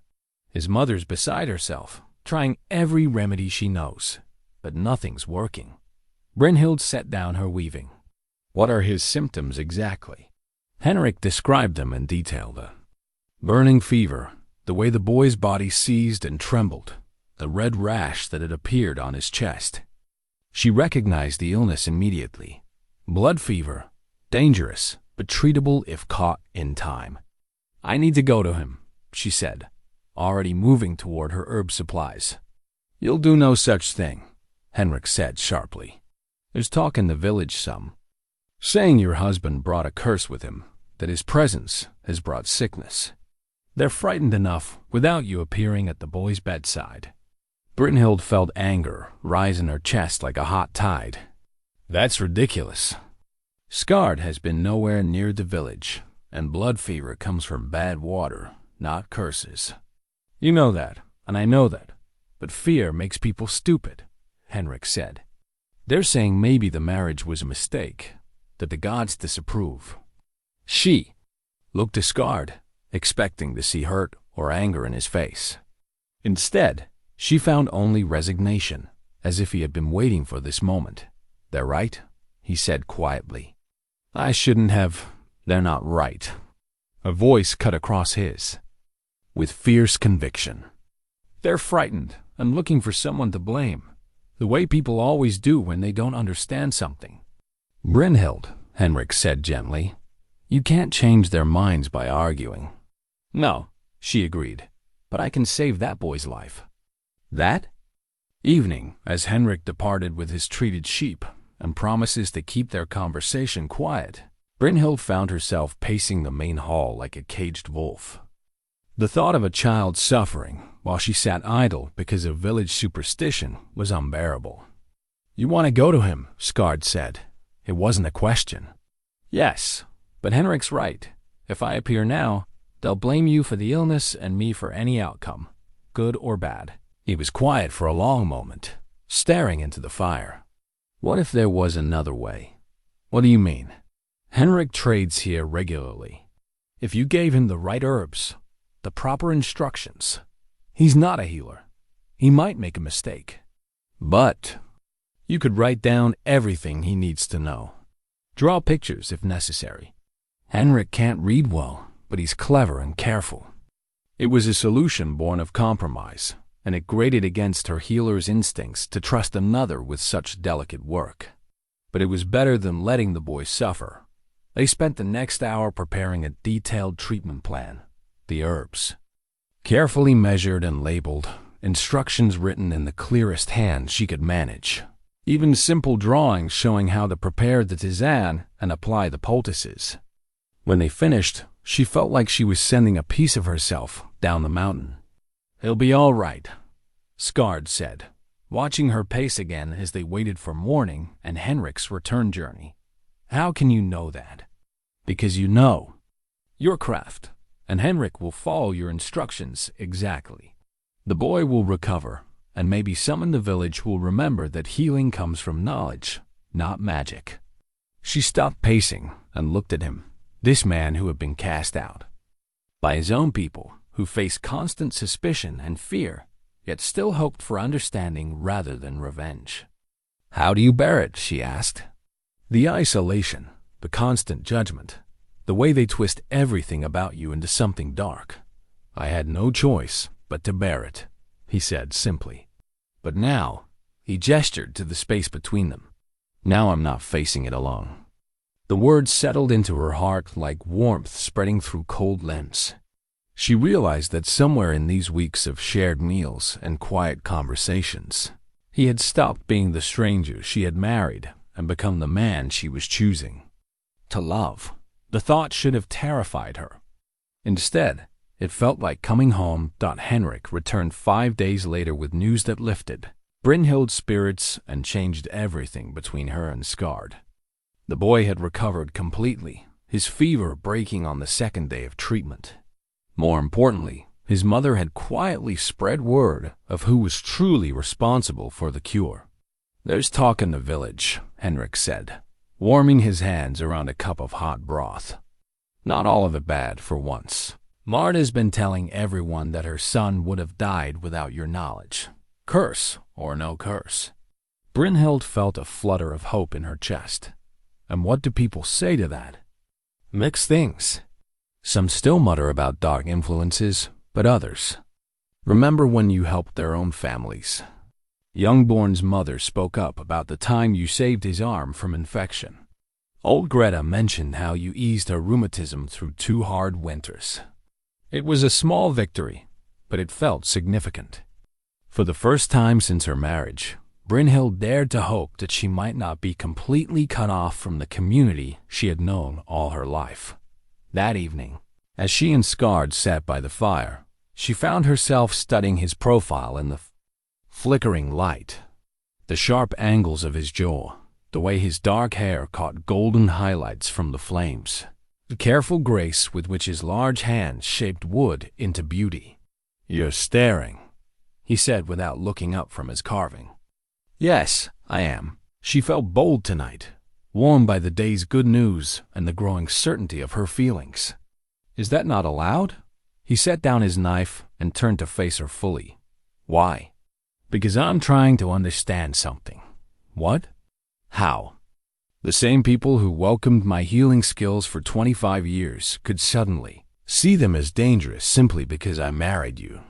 His mother's beside herself, trying every remedy she knows, but nothing's working." Brynhild set down her weaving. "What are his symptoms exactly?" Henrik described them in detail. The burning fever, the way the boy's body seized and trembled, the red rash that had appeared on his chest. She recognized the illness immediately. Blood fever, dangerous, but treatable if caught in time. "I need to go to him," she said, already moving toward her herb supplies. "You'll do no such thing," Henrik said sharply. "There's talk in the village saying your husband brought a curse with him, that his presence has brought sickness. They're frightened enough without you appearing at the boy's bedside." Brynhild felt anger rise in her chest like a hot tide. "That's ridiculous. Skarde has been nowhere near the village, and blood fever comes from bad water, not curses. You know that, and I know that, but fear makes people stupid," Henrik said. "They're saying maybe the marriage was a mistake, that the gods disapprove." She looked to Skarde, expecting to see hurt or anger in his face. Instead, she found only resignation, as if he had been waiting for this moment. "They're right," he said quietly. "I shouldn't have. They're not right." A voice cut across his, with fierce conviction. "They're frightened and looking for someone to blame, the way people always do when they don't understand something." "Brynhild," Henrik said gently, "you can't change their minds by arguing." "No," she agreed, "but I can save that boy's life." That evening, as Henrik departed with his treated sheep and promises to keep their conversation quiet, Brynhild found herself pacing the main hall like a caged wolf. The thought of a child suffering while she sat idle because of village superstition was unbearable. "You want to go to him," Skarde said. It wasn't a question. "Yes, but Henrik's right. If I appear now, they'll blame you for the illness and me for any outcome, good or bad." He was quiet for a long moment, staring into the fire. "What if there was another way?" "What do you mean?" "Henrik trades here regularly. If you gave him the right herbs, the proper instructions, he's not a healer. He might make a mistake. But you could write down everything he needs to know. Draw pictures if necessary. Henrik can't read well, but he's clever and careful." It was a solution born of compromise, and it grated against her healer's instincts to trust another with such delicate work. But it was better than letting the boy suffer. They spent the next hour preparing a detailed treatment plan. The herbs, carefully measured and labeled, instructions written in the clearest hand she could manage. Even simple drawings showing how to prepare the tisane and apply the poultices. When they finished, she felt like she was sending a piece of herself down the mountain. "He'll be all right," Skarde said, watching her pace again as they waited for morning and Henrik's return journey. "How can you know that?" "Because you know your craft, and Henrik will follow your instructions exactly. The boy will recover, and maybe some in the village will remember that healing comes from knowledge, not magic." She stopped pacing and looked at him, this man who had been cast out by his own people, who faced constant suspicion and fear, yet still hoped for understanding rather than revenge. "How do you bear it?" she asked. "The isolation, the constant judgment, the way they twist everything about you into something dark. I had no choice but to bear it," he said simply. "But now," he gestured to the space between them, "now I'm not facing it alone." The words settled into her heart like warmth spreading through cold limbs. She realized that somewhere in these weeks of shared meals and quiet conversations, he had stopped being the stranger she had married and become the man she was choosing. to love. The thought should have terrified her. Instead, it felt like coming home. Henrik returned 5 days later with news that lifted Brynhild's spirits and changed everything between her and Skarde. The boy had recovered completely, his fever breaking on the second day of treatment. More importantly, his mother had quietly spread word of who was truly responsible for the cure. "There's talk in the village," Henrik said, warming his hands around a cup of hot broth. "Not all of it bad, for once. Marta's been telling everyone that her son would have died without your knowledge. Curse or no curse." Brynhild felt a flutter of hope in her chest. And what do people say to that? Mixed things. Some still mutter about dark influences, but others remember when you helped their own families. Youngborn's mother spoke up about the time you saved his arm from infection. Old Greta mentioned how you eased her rheumatism through 2 hard winters. It was a small victory, but it felt significant. For the first time since her marriage, Brynhild dared to hope that she might not be completely cut off from the community she had known all her life. That evening, as she and Skarde sat by the fire, she found herself studying his profile in the flickering light. The sharp angles of his jaw, the way his dark hair caught golden highlights from the flames, the careful grace with which his large hands shaped wood into beauty. "You're staring," he said without looking up from his carving. "Yes, I am." She felt bold tonight, warmed by the day's good news and the growing certainty of her feelings. "Is that not allowed?" He set down his knife and turned to face her fully. "Why?" "Because I'm trying to understand something." "What?" "How?" The same people who welcomed my healing skills for 25 years could suddenly see them as dangerous simply because I married you.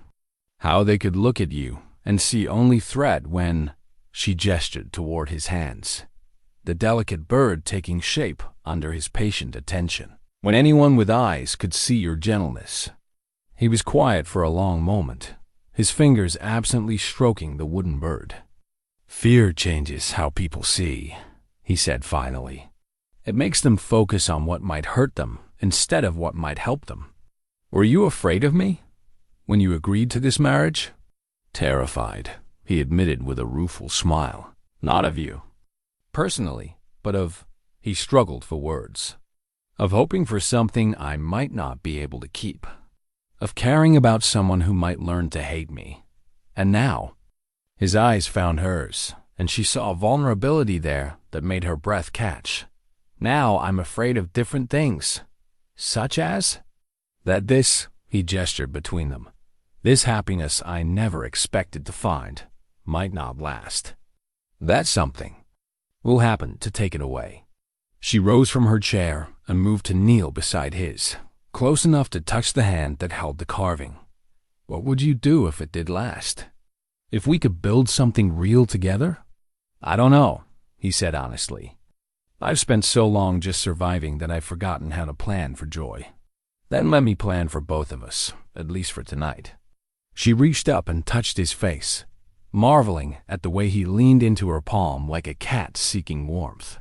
How they could look at you and see only threat when... She gestured toward his hands, the delicate bird taking shape under his patient attention. When anyone with eyes could see your gentleness. He was quiet for a long moment, his fingers absently stroking the wooden bird. "Fear changes how people see," he said finally. "It makes them focus on what might hurt them instead of what might help them. Were you afraid of me when you agreed to this marriage?" "Terrified," he admitted with a rueful smile. "Not of you personally, but of..." He struggled for words. "Of hoping for something I might not be able to keep. Of caring about someone who might learn to hate me. And now..." His eyes found hers, and she saw a vulnerability there that made her breath catch. "Now I'm afraid of different things. Such as?" "That this," he gestured between them, "this happiness I never expected to find might not last. That something will happen to take it away." She rose from her chair and moved to kneel beside his, close enough to touch the hand that held the carving. "What would you do if it did last? If we could build something real together?" "I don't know," he said honestly. "I've spent so long just surviving that I've forgotten how to plan for joy. Then let me plan for both of us, at least for tonight." She reached up and touched his face, marveling at the way he leaned into her palm like a cat seeking warmth.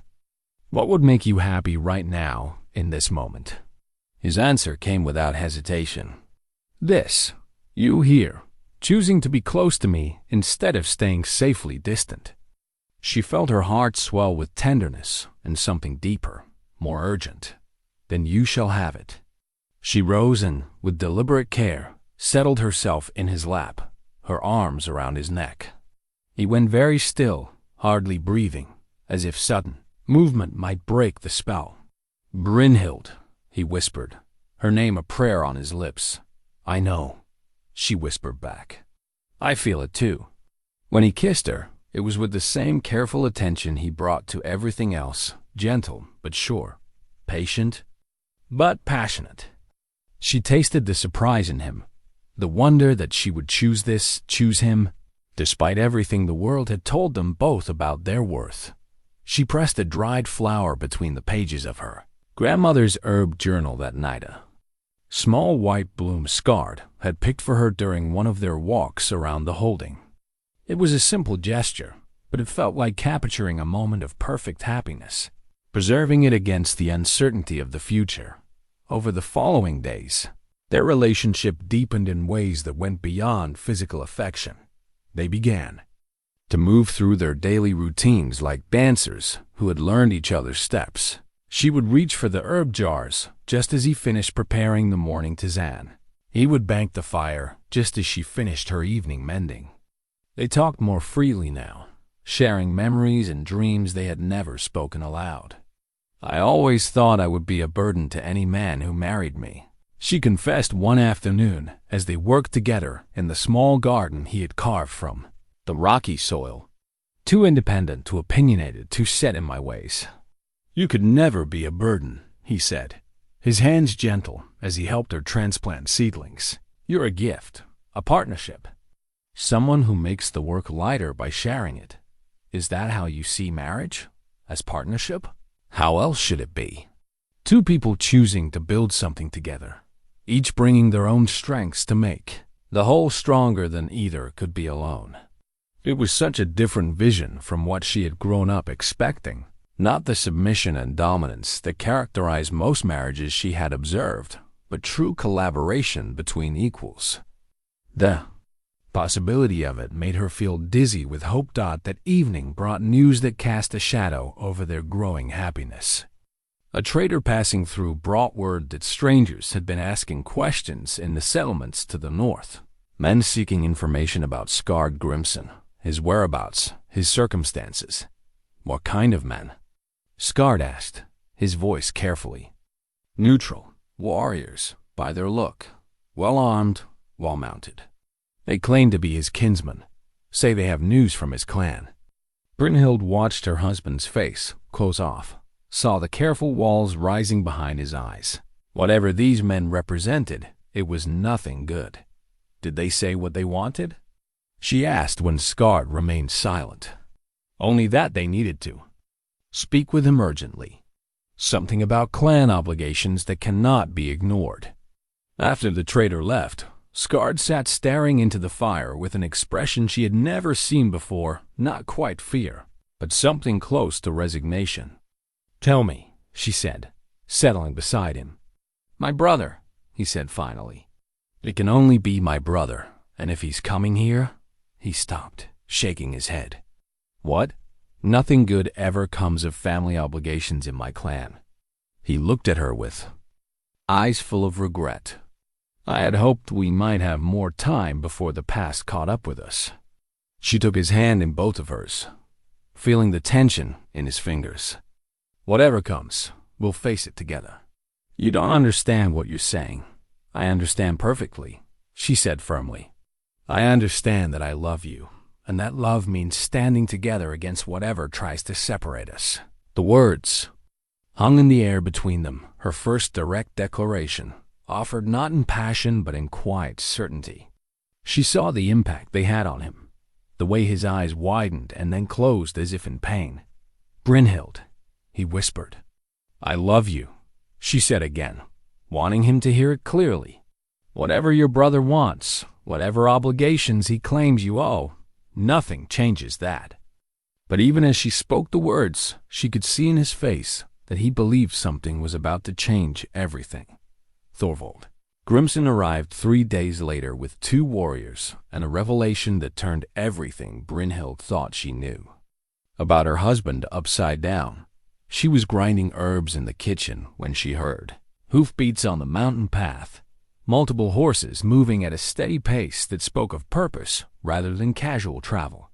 "What would make you happy right now, in this moment?" His answer came without hesitation. "This, you here, choosing to be close to me instead of staying safely distant." She felt her heart swell with tenderness and something deeper, more urgent. "Then you shall have it." She rose and, with deliberate care, settled herself in his lap, her arms around his neck. He went very still, hardly breathing, as if sudden movement might break the spell. "Brynhild," he whispered, her name a prayer on his lips. "I know," she whispered back. "I feel it too." When he kissed her, it was with the same careful attention he brought to everything else, gentle but sure, patient but passionate. She tasted the surprise in him, the wonder that she would choose him, despite everything the world had told them both about their worth. She pressed a dried flower between the pages of her grandmother's herb journal that night. A small white bloom Skarde had picked for her during one of their walks around the holding. It was a simple gesture, but it felt like capturing a moment of perfect happiness. preserving it against the uncertainty of the future. Over the following days, their relationship deepened in ways that went beyond physical affection. They began to move through their daily routines like dancers who had learned each other's steps. She would reach for the herb jars just as he finished preparing the morning tisane. He would bank the fire just as she finished her evening mending. They talked more freely now, sharing memories and dreams they had never spoken aloud. "I always thought I would be a burden to any man who married me," she confessed one afternoon as they worked together in the small garden he had carved from the rocky soil. "Too independent, too opinionated, too set in my ways." "You could never be a burden," he said, his hands gentle as he helped her transplant seedlings. "You're a gift, a partnership, someone who makes the work lighter by sharing it. Is that how you see marriage? As partnership? How else should it be? Two people choosing to build something together, each bringing their own strengths to make the whole stronger than either could be alone." It was such a different vision from what she had grown up expecting. Not the submission and dominance that characterized most marriages she had observed, but true collaboration between equals. The possibility of it made her feel dizzy with hope. That evening brought news that cast a shadow over their growing happiness. A trader passing through brought word that strangers had been asking questions in the settlements to the north. Men seeking information about Skarde Grimson, his whereabouts, his circumstances. "What kind of men?" Skarde asked, his voice carefully. "Neutral, warriors, by their look, well-armed, well-mounted. They claim to be his kinsmen, say they have news from his clan." Brynhild watched her husband's face close off, saw the careful walls rising behind his eyes. Whatever these men represented, it was nothing good. Did they say what they wanted? She asked when Skarde remained silent. Only that they needed to. Speak with him urgently. Something about clan obligations that cannot be ignored. After the trader left, Skarde sat staring into the fire with an expression she had never seen before, not quite fear, but something close to resignation. "Tell me," she said, settling beside him. "My brother," he said finally. "It can only be my brother, and if he's coming here—" He stopped, shaking his head. "What? Nothing good ever comes of family obligations in my clan." He looked at her with eyes full of regret. "I had hoped we might have more time before the past caught up with us." She took his hand in both of hers, feeling the tension in his fingers. "Whatever comes, we'll face it together." "You don't understand what you're saying. I understand perfectly," she said firmly. "I understand that I love you, and that love means standing together against whatever tries to separate us." The words hung in the air between them, her first direct declaration, offered not in passion but in quiet certainty. She saw the impact they had on him, the way his eyes widened and then closed as if in pain. "Brynhild," he whispered. "I love you," she said again, wanting him to hear it clearly. "Whatever your brother wants, whatever obligations he claims you owe, nothing changes that." But even as she spoke the words, she could see in his face that he believed something was about to change everything. Thorvald Grimson arrived 3 days later with 2 warriors and a revelation that turned everything Brynhild thought she knew about her husband upside down. She was grinding herbs in the kitchen when she heard hoofbeats on the mountain path, multiple horses moving at a steady pace that spoke of purpose rather than casual travel.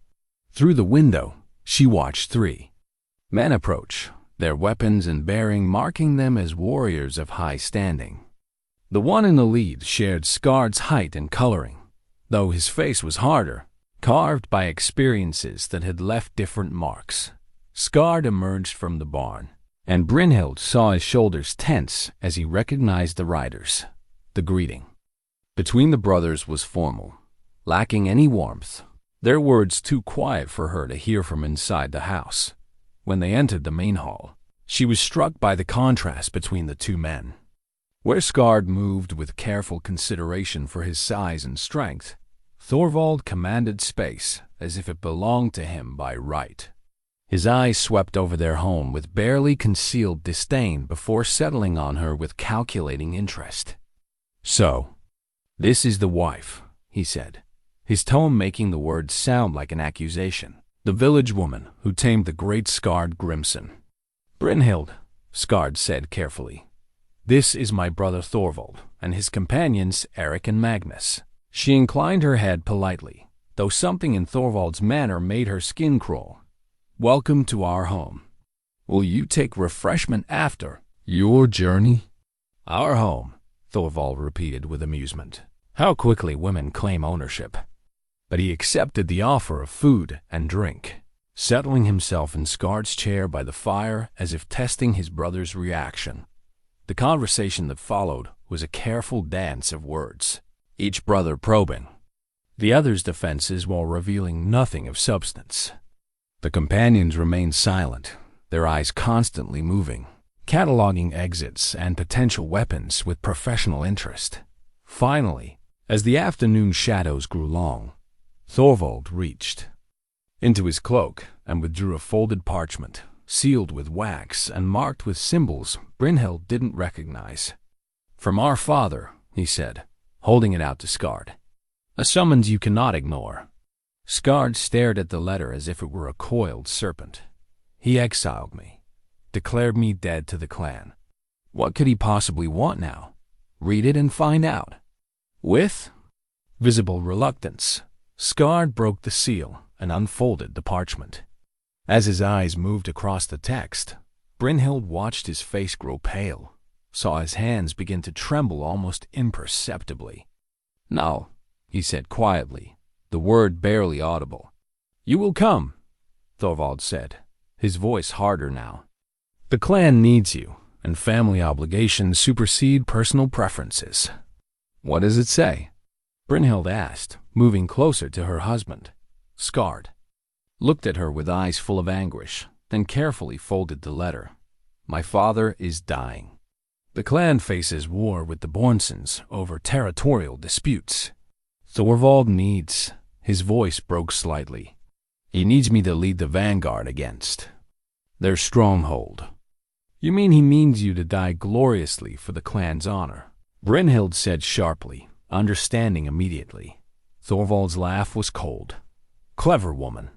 Through the window, she watched 3 men approach, their weapons and bearing marking them as warriors of high standing. The one in the lead shared Skarde's height and coloring, though his face was harder, carved by experiences that had left different marks. Skarde emerged from the barn, and Brynhild saw his shoulders tense as he recognized the riders. The greeting between the brothers was formal, lacking any warmth, their words too quiet for her to hear from inside the house. When they entered the main hall, she was struck by the contrast between the 2 men. Where Skarde moved with careful consideration for his size and strength, Thorvald commanded space as if it belonged to him by right. His eyes swept over their home with barely concealed disdain before settling on her with calculating interest. "So, this is the wife," he said, his tone making the words sound like an accusation. "The village woman who tamed the great Skarde Grimson." "Brynhild," Skarde said carefully. "This is my brother Thorvald, and his companions Eric and Magnus." She inclined her head politely, though something in Thorvald's manner made her skin crawl. "Welcome to our home. Will you take refreshment after your journey?" "Our home," Thorvald repeated with amusement. How quickly women claim ownership. But he accepted the offer of food and drink, settling himself in Skarde's chair by the fire as if testing his brother's reaction. The conversation that followed was a careful dance of words, each brother probing the other's defenses while revealing nothing of substance. The companions remained silent, their eyes constantly moving, cataloging exits and potential weapons with professional interest. Finally, as the afternoon shadows grew long, Thorvald reached into his cloak and withdrew a folded parchment, sealed with wax and marked with symbols Brynhild didn't recognize. "From our father," he said, holding it out to Skarde. "A summons you cannot ignore." Skarde stared at the letter as if it were a coiled serpent. "He exiled me, declared me dead to the clan. What could he possibly want now? Read it and find out." With visible reluctance, Skarde broke the seal and unfolded the parchment. As his eyes moved across the text, Brynhild watched his face grow pale, saw his hands begin to tremble almost imperceptibly. "No," he said quietly, the word barely audible. "You will come," Thorvald said, his voice harder now. "The clan needs you, and family obligations supersede personal preferences." "What does it say?" Brynhild asked, moving closer to her husband. Skarde looked at her with eyes full of anguish, then carefully folded the letter. "My father is dying. The clan faces war with the Bjornsons over territorial disputes. Thorvald needs..." His voice broke slightly. "He needs me to lead the vanguard against their stronghold." "You mean he means you to die gloriously for the clan's honor?" Brynhild said sharply, understanding immediately. Thorvald's laugh was cold. "Clever woman.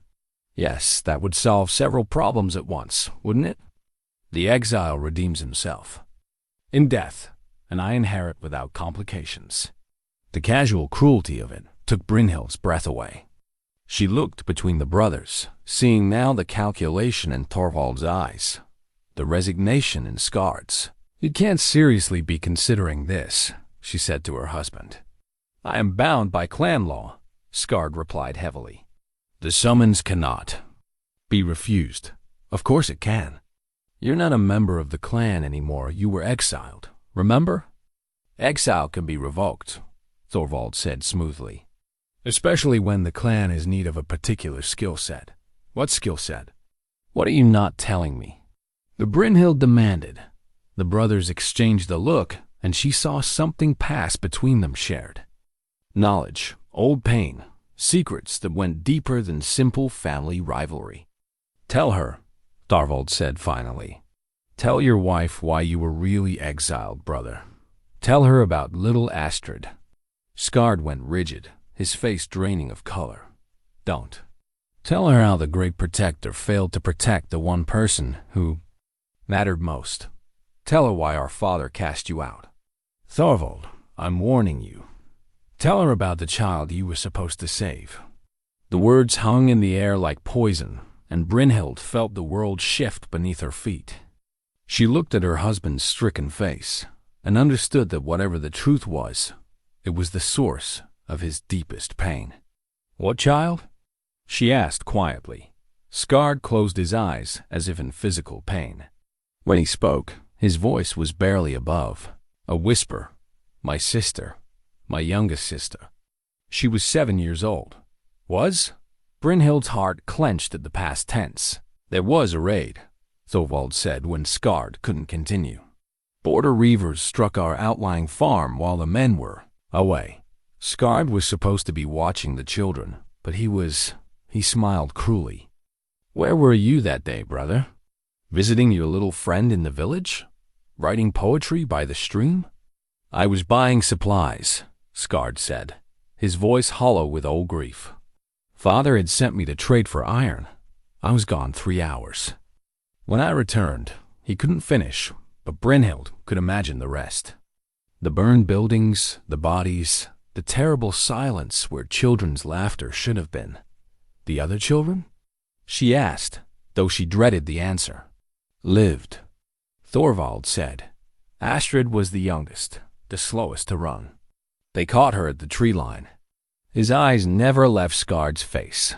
Yes, that would solve several problems at once, wouldn't it? The exile redeems himself in death, and I inherit without complications." The casual cruelty of it took Brynhild's breath away. She looked between the brothers, seeing now the calculation in Thorvald's eyes, the resignation in Skarde's. "You can't seriously be considering this," she said to her husband. "I am bound by clan law," Skarde replied heavily. "The summons cannot be refused." "Of course it can. You're not a member of the clan anymore. You were exiled, remember?" "Exile can be revoked," Thorvald said smoothly. "Especially when the clan is in need of a particular skill set." "What skill set?" "What are you not telling me?" the Brynhild demanded. The brothers exchanged a look, and she saw something pass between them shared. Knowledge, old pain, secrets that went deeper than simple family rivalry. "Tell her," Thorvald said finally. "Tell your wife why you were really exiled, brother. Tell her about little Astrid." Skarde went rigid, his face draining of color. "Don't. Tell her how the great protector failed to protect the one person who mattered most. Tell her why our father cast you out." "Thorvald, I'm warning you. Tell her about the child you were supposed to save." The words hung in the air like poison, and Brynhild felt the world shift beneath her feet. She looked at her husband's stricken face and understood that whatever the truth was, it was the source of his deepest pain. "What child?" she asked quietly. Skarde closed his eyes as if in physical pain. When he spoke, his voice was barely above a whisper. "My sister. My youngest sister. She was 7 years old." "Was?" Brynhild's heart clenched at the past tense. "There was a raid," Thorvald said when Skarde couldn't continue. "Border reavers struck our outlying farm while the men were away. Skarde was supposed to be watching the children, but he smiled cruelly. Where were you that day, brother? Visiting your little friend in the village? Writing poetry by the stream? I was buying supplies, Skarde said, his voice hollow with old grief. Father had sent me to trade for iron. I was gone 3 hours. When I returned, he couldn't finish, but Brynhild could imagine the rest. The burned buildings, the bodies, the terrible silence where children's laughter should have been. The other children? She asked, though she dreaded the answer. Lived, Thorvald said. Astrid was the youngest, the slowest to run. They caught her at the tree line. His eyes never left Skarde's face.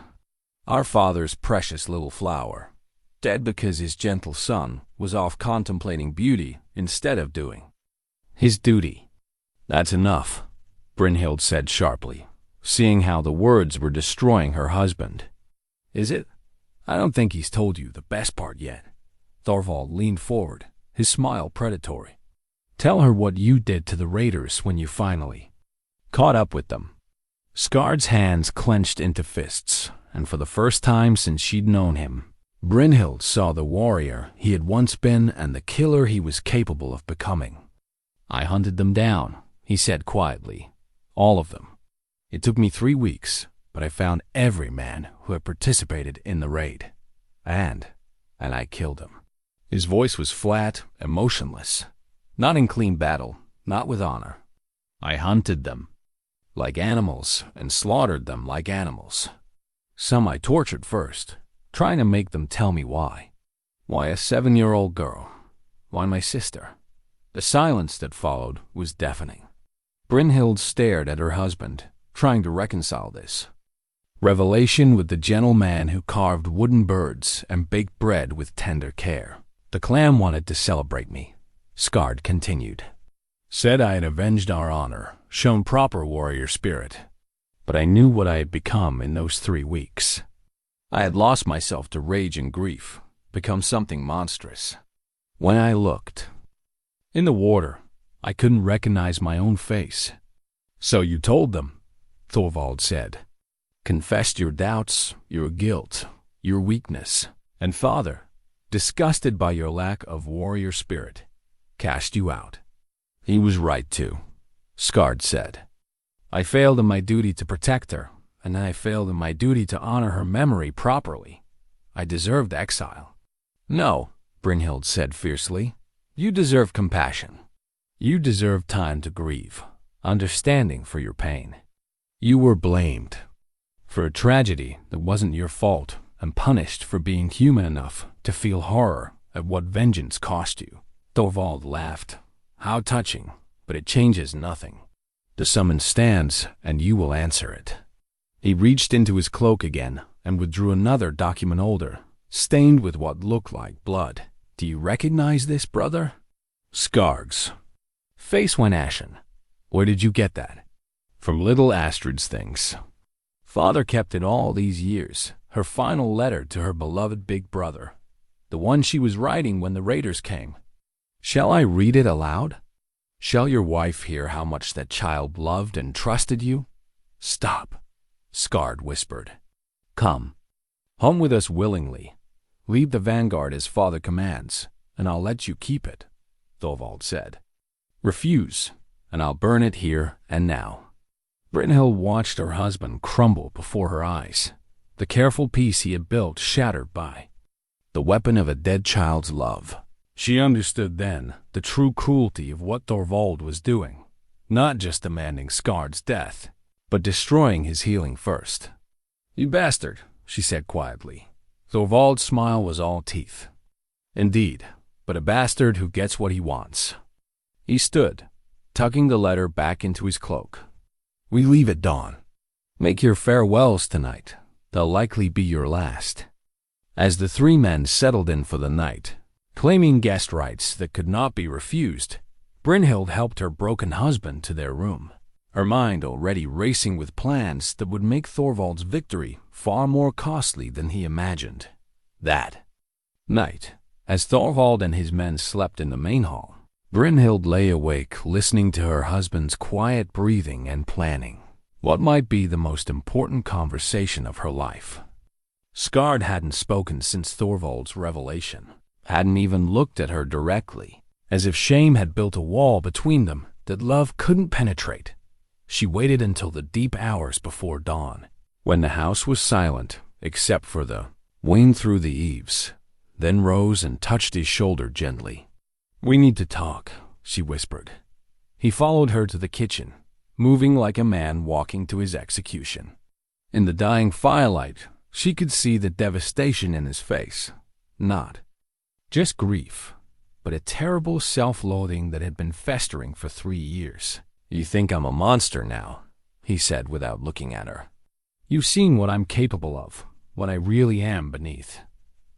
Our father's precious little flower, dead because his gentle son was off contemplating beauty instead of doing his duty. That's enough, Brynhild said sharply, seeing how the words were destroying her husband. Is it? I don't think he's told you the best part yet. Thorvald leaned forward, his smile predatory. Tell her what you did to the raiders when you finally caught up with them. Skarde's hands clenched into fists, and for the first time since she'd known him, Brynhild saw the warrior he had once been and the killer he was capable of becoming. I hunted them down, he said quietly. All of them. It took me 3 weeks, but I found every man who had participated in the raid. And I killed him. His voice was flat, emotionless. Not in clean battle, not with honor. I hunted them like animals and slaughtered them like animals. Some I tortured first, trying to make them tell me why. Why a 7-year-old girl? Why my sister? The silence that followed was deafening. Brynhild stared at her husband, trying to reconcile this. Revelation with the gentle man who carved wooden birds and baked bread with tender care. The clan wanted to celebrate me, Skarde continued. Said I had avenged our honor, shown proper warrior spirit. But I knew what I had become in those 3 weeks. I had lost myself to rage and grief, become something monstrous. When I looked in the water, I couldn't recognize my own face. So you told them, Thorvald said. Confessed your doubts, your guilt, your weakness, and father, disgusted by your lack of warrior spirit, cast you out. He was right too, Skarde said. I failed in my duty to protect her, and then I failed in my duty to honor her memory properly. I deserved exile. No, Brynhild said fiercely. You deserve compassion. You deserve time to grieve, understanding for your pain. You were blamed for a tragedy that wasn't your fault and punished for being human enough to feel horror at what vengeance cost you. Thorvald laughed. How touching, but it changes nothing. The summons stands, and you will answer it. He reached into his cloak again and withdrew another document older, stained with what looked like blood. Do you recognize this, brother? Skarde's face went ashen. Where did you get that? From little Astrid's things. Father kept it all these years, her final letter to her beloved big brother, the one she was writing when the raiders came. Shall I read it aloud? Shall your wife hear how much that child loved and trusted you? Stop, Skarde whispered. Come, home with us willingly. Leave the vanguard as father commands, and I'll let you keep it, Thorvald said. Refuse, and I'll burn it here and now. Brynhild watched her husband crumble before her eyes, the careful peace he had built shattered by the weapon of a dead child's love. She understood then the true cruelty of what Thorvald was doing, not just demanding Skarde's death, but destroying his healing first. You bastard, she said quietly. Thorvald's smile was all teeth. Indeed, but a bastard who gets what he wants. He stood, tucking the letter back into his cloak. We leave at dawn. Make your farewells tonight. They'll likely be your last. As the 3 men settled in for the night, claiming guest rights that could not be refused, Brynhild helped her broken husband to their room, her mind already racing with plans that would make Thorvald's victory far more costly than he imagined. That night, as Thorvald and his men slept in the main hall, Brynhild lay awake listening to her husband's quiet breathing and planning what might be the most important conversation of her life. Skarde hadn't spoken since Thorvald's revelation, hadn't even looked at her directly, as if shame had built a wall between them that love couldn't penetrate. She waited until the deep hours before dawn, when the house was silent except for the wind through the eaves, then rose and touched his shoulder gently. "We need to talk," she whispered. He followed her to the kitchen, moving like a man walking to his execution. In the dying firelight, she could see the devastation in his face. Not just grief, but a terrible self-loathing that had been festering for 3 years. "You think I'm a monster now," he said without looking at her. "You've seen what I'm capable of, what I really am beneath."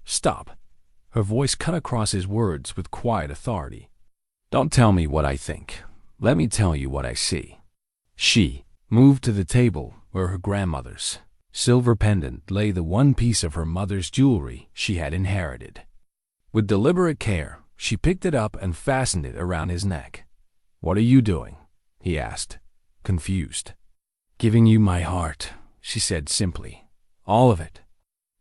"Stop." Her voice cut across his words with quiet authority. "Don't tell me what I think. Let me tell you what I see." She moved to the table where her grandmother's silver pendant lay, the one piece of her mother's jewelry she had inherited. With deliberate care, she picked it up and fastened it around his neck. "What are you doing?" he asked, confused. "Giving you my heart," she said simply. "All of it.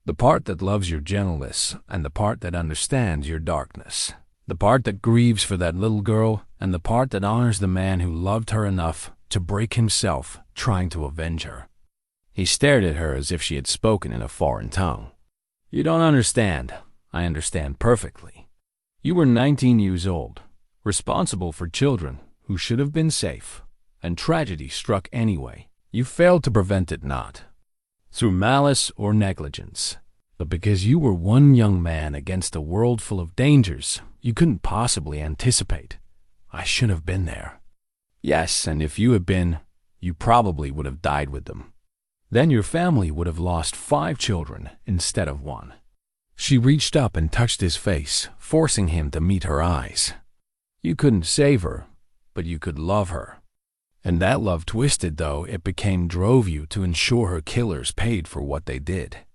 The part that loves your gentleness and the part that understands your darkness. The part that grieves for that little girl and the part that honors the man who loved her enough to break himself trying to avenge her." He stared at her as if she had spoken in a foreign tongue. "You don't understand. I understand perfectly. You were 19 years old, responsible for children who should have been safe, and tragedy struck anyway. You failed to prevent it, not through malice or negligence, but because you were one young man against a world full of dangers you couldn't possibly anticipate. I should have been there. Yes, and if you had been, you probably would have died with them. Then your family would have lost 5 children instead of 1. She reached up and touched his face, forcing him to meet her eyes. "You couldn't save her, but you could love her. And that love, twisted though it became, drove you to ensure her killers paid for what they did.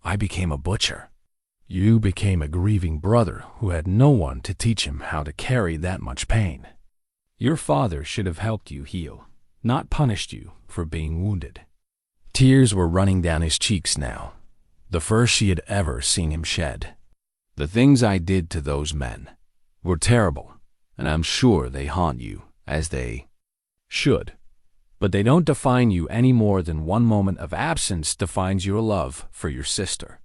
I became a butcher. You became a grieving brother who had no one to teach him how to carry that much pain. Your father should have helped you heal, not punished you for being wounded." Tears were running down his cheeks now, the first she had ever seen him shed. "The things I did to those men were terrible, and I'm sure they haunt you, as they should. But they don't define you any more than one moment of absence defines your love for your sister."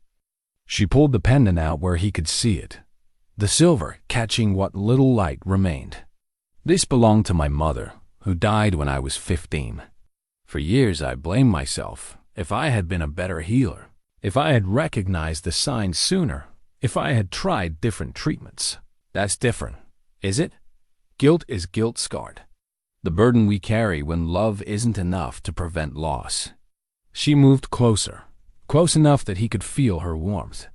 She pulled the pendant out where he could see it, the silver catching what little light remained. "This belonged to my mother, who died when I was 15. For years I blamed myself. If I had been a better healer, if I had recognized the signs sooner, if I had tried different treatments." "That's different, is it?" "Guilt is guilt, Skarde. The burden we carry when love isn't enough to prevent loss." She moved closer, close enough that he could feel her warmth.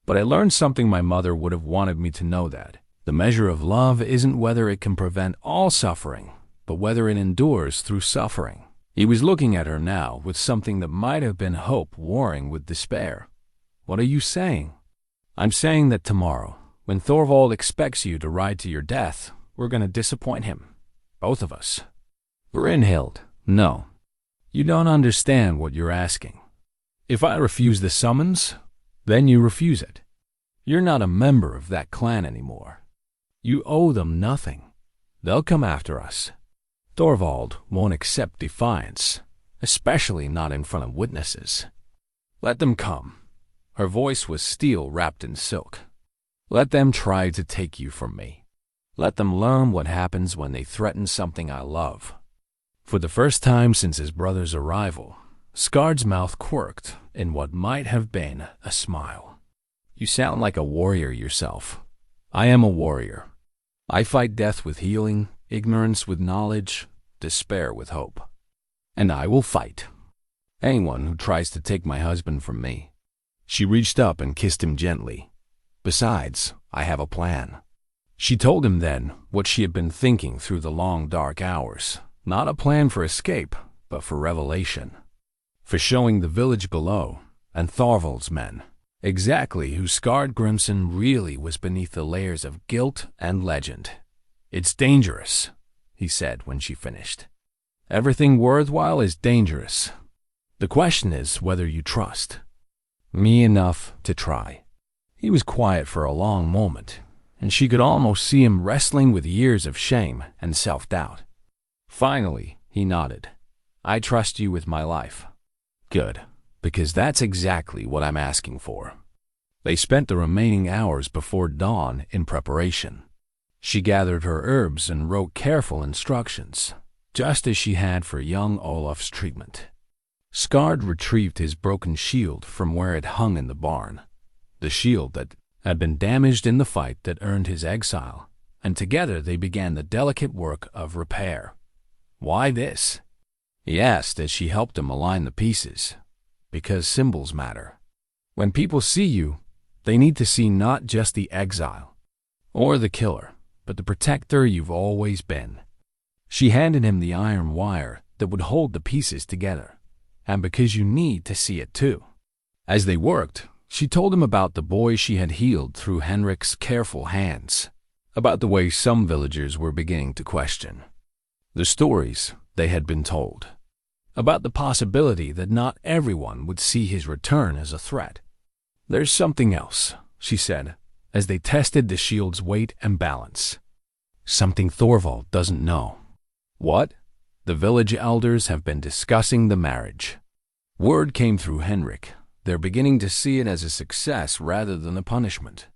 "But I learned something my mother would have wanted me to know, that the measure of love isn't whether it can prevent all suffering, but whether it endures through suffering." He was looking at her now with something that might have been hope warring with despair. "What are you saying?" "I'm saying that tomorrow, when Thorvald expects you to ride to your death, we're going to disappoint him. Both of us." "Brynhild, no. You don't understand what you're asking. If I refuse the summons, then you refuse it. You're not a member of that clan anymore. You owe them nothing. They'll come after us. Thorvald won't accept defiance, especially not in front of witnesses. Let them come." Her voice was steel wrapped in silk. "Let them try to take you from me. Let them learn what happens when they threaten something I love." For the first time since his brother's arrival, Skarde's mouth quirked in what might have been a smile. "You sound like a warrior yourself. I am a warrior. I fight death with healing, ignorance with knowledge, despair with hope. And I will fight anyone who tries to take my husband from me." She reached up and kissed him gently. "Besides, I have a plan." She told him then what she had been thinking through the long dark hours. Not a plan for escape, but for revelation. For showing the village below, and Thorvald's men, exactly who Skarde Grimson really was beneath the layers of guilt and legend. "It's dangerous," he said when she finished. "Everything worthwhile is dangerous. The question is whether you trust." Me enough to try. He was quiet for a long moment, and she could almost see him wrestling with years of shame and self-doubt. Finally, he nodded. I trust you with my life. Good, because that's exactly what I'm asking for. They spent the remaining hours before dawn in preparation. She gathered her herbs and wrote careful instructions, just as she had for young Olaf's treatment. Skarde retrieved his broken shield from where it hung in the barn, the shield that had been damaged in the fight that earned his exile, and together they began the delicate work of repair. Why this? He asked as she helped him align the pieces. Because symbols matter. When people see you, they need to see not just the exile or the killer, but the protector you've always been. She handed him the iron wire that would hold the pieces together, and because you need to see it too. As they worked, she told him about the boy she had healed through Henrik's careful hands, about the way some villagers were beginning to question the stories they had been told, about the possibility that not everyone would see his return as a threat. There's something else, she said, as they tested the shield's weight and balance. Something Thorvald doesn't know. What? The village elders have been discussing the marriage. Word came through Henrik. They're beginning to see it as a success rather than a punishment.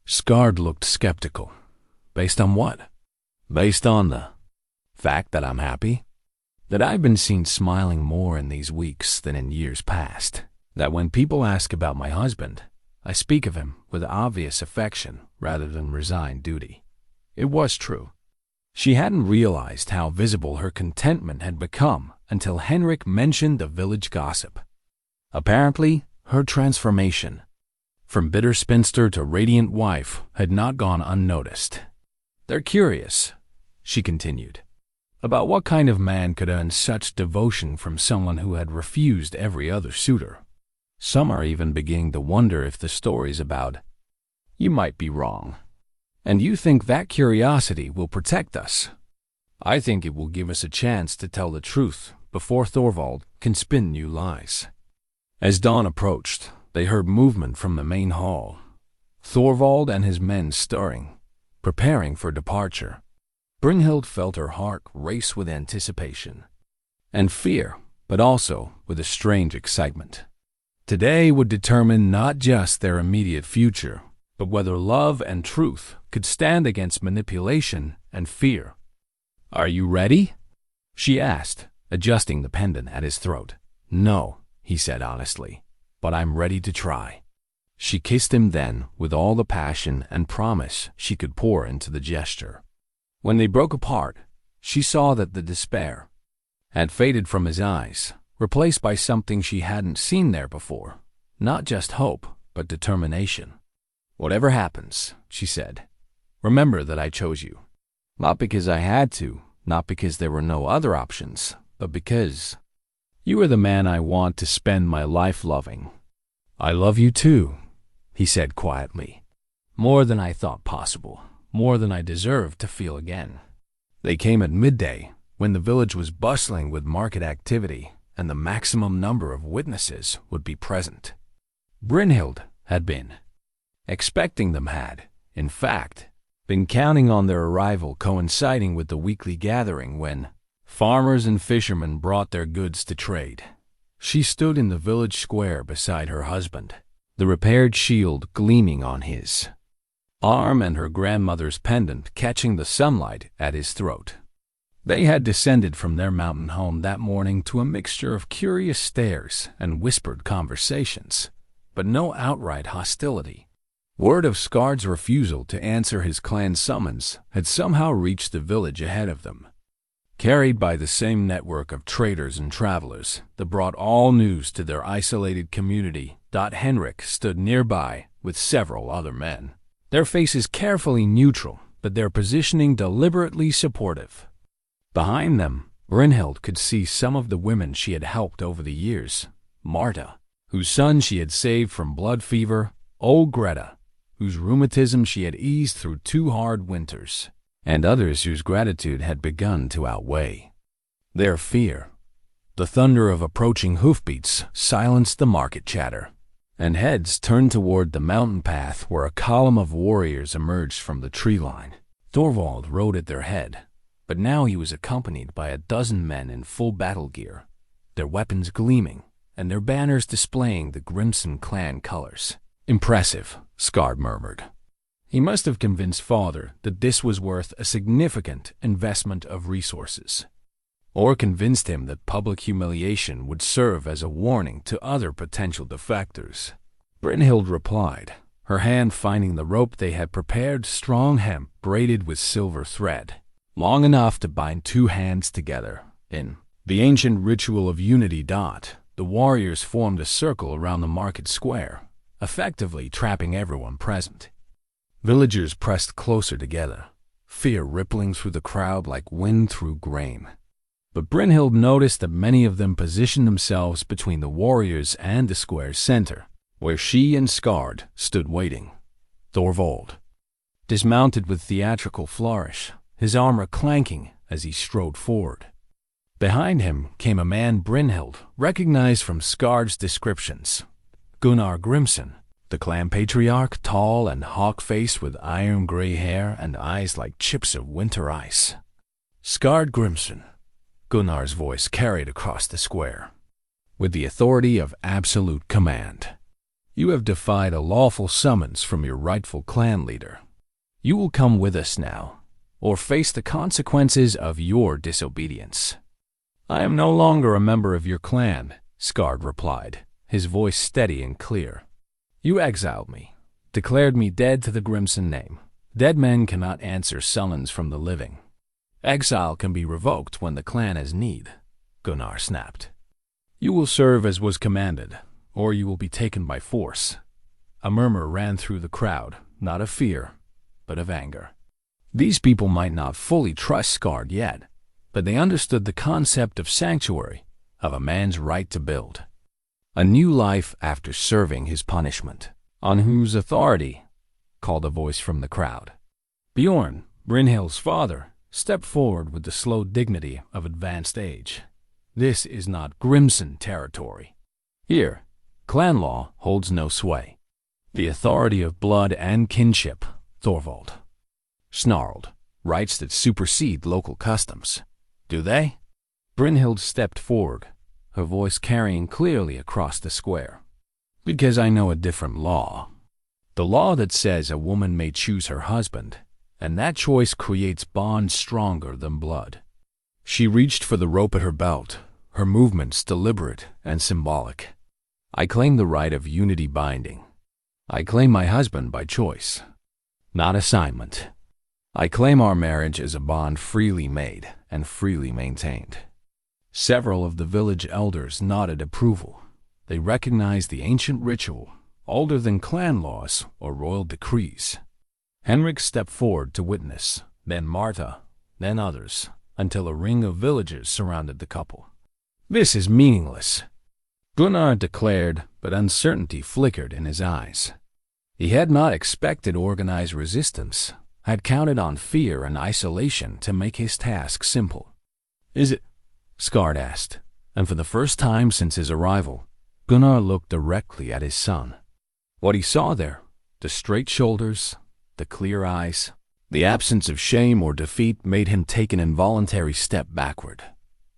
Skarde looked skeptical. Based on what? Based on the fact that I'm happy? That I've been seen smiling more in these weeks than in years past. That when people ask about my husband, I speak of him with obvious affection rather than resigned duty. It was true. She hadn't realized how visible her contentment had become until Henrik mentioned the village gossip. Apparently, her transformation from bitter spinster to radiant wife had not gone unnoticed. They're curious, she continued, about what kind of man could earn such devotion from someone who had refused every other suitor. Some are even beginning to wonder if the story's about, you might be wrong. And you think that curiosity will protect us? I think it will give us a chance to tell the truth before Thorvald can spin new lies. As dawn approached, they heard movement from the main hall. Thorvald and his men stirring, preparing for departure. Brynhild felt her heart race with anticipation and fear, but also with a strange excitement. Today would determine not just their immediate future, but whether love and truth could stand against manipulation and fear. Are you ready? She asked, adjusting the pendant at his throat. No, he said honestly, but I'm ready to try. She kissed him then with all the passion and promise she could pour into the gesture. When they broke apart, she saw that the despair had faded from his eyes, replaced by something she hadn't seen there before. Not just hope, but determination. Whatever happens, she said, remember that I chose you. Not because I had to, not because there were no other options, but because you are the man I want to spend my life loving. I love you too, he said quietly. More than I thought possible, more than I deserved to feel again. They came at midday, when the village was bustling with market activity, and the maximum number of witnesses would be present. Brynhild had been expecting them, had, in fact, been counting on their arrival coinciding with the weekly gathering when farmers and fishermen brought their goods to trade. She stood in the village square beside her husband, the repaired shield gleaming on his arm and her grandmother's pendant catching the sunlight at his throat. They had descended from their mountain home that morning to a mixture of curious stares and whispered conversations, but no outright hostility. Word of Skarde's refusal to answer his clan's summons had somehow reached the village ahead of them. Carried by the same network of traders and travelers that brought all news to their isolated community, Henrik stood nearby with several other men, their faces carefully neutral, but their positioning deliberately supportive. Behind them, Brynhild could see some of the women she had helped over the years. Marta, whose son she had saved from blood fever, old Greta, whose rheumatism she had eased through 2 hard winters, and others whose gratitude had begun to outweigh their fear. The thunder of approaching hoofbeats silenced the market chatter. and heads turned toward the mountain path where a column of warriors emerged from the tree line. Thorvald rode at their head, but now he was accompanied by a dozen men in full battle gear, their weapons gleaming and their banners displaying the Grimson clan colors. "Impressive," Skarde murmured. He must have convinced father that this was worth a significant investment of resources, or convinced him that public humiliation would serve as a warning to other potential defectors. Brynhild replied, her hand finding the rope they had prepared, strong hemp braided with silver thread, long enough to bind two hands together. In the ancient ritual of unity, the warriors formed a circle around the market square, effectively trapping everyone present. Villagers pressed closer together, fear rippling through the crowd like wind through grain. But Brynhild noticed that many of them positioned themselves between the warriors and the square's center, where she and Skarde stood waiting. Thorvald dismounted with theatrical flourish, his armor clanking as he strode forward. Behind him came a man Brynhild recognized from Skarde's descriptions, Gunnar Grimson, the clan patriarch, tall and hawk-faced with iron-gray hair and eyes like chips of winter ice. "Skarde Grimson," Gunnar's voice carried across the square, with the authority of absolute command. "You have defied a lawful summons from your rightful clan leader. You will come with us now, or face the consequences of your disobedience." "I am no longer a member of your clan," Skarde replied, his voice steady and clear. "You exiled me, declared me dead to the Grimson name. Dead men cannot answer summons from the living. Exile can be revoked when the clan has need," Gunnar snapped. "You will serve as was commanded, or you will be taken by force." A murmur ran through the crowd, not of fear, but of anger. These people might not fully trust Skarde yet, but they understood the concept of sanctuary, of a man's right to build a new life after serving his punishment. "On whose authority?" called a voice from the crowd. Bjorn, Brynhild's father, stepped forward with the slow dignity of advanced age. "This is not Grimson territory. Here, clan law holds no sway. The authority of blood and kinship," Thorvald snarled, "rights that supersede local customs." "Do they?" Brynhild stepped forward, her voice carrying clearly across the square. "Because I know a different law. The law that says a woman may choose her husband, and that choice creates bonds stronger than blood." She reached for the rope at her belt, her movements deliberate and symbolic. "I claim the right of unity binding. I claim my husband by choice, not assignment. I claim our marriage as a bond freely made and freely maintained." Several of the village elders nodded approval. They recognized the ancient ritual, older than clan laws or royal decrees. Henrik stepped forward to witness, then Marta, then others, until a ring of villagers surrounded the couple. "This is meaningless," Gunnar declared, but uncertainty flickered in his eyes. He had not expected organized resistance, had counted on fear and isolation to make his task simple. "Is it?" Skarde asked, and for the first time since his arrival, Gunnar looked directly at his son. What he saw there, the straight shoulders, the clear eyes, the absence of shame or defeat, made him take an involuntary step backward.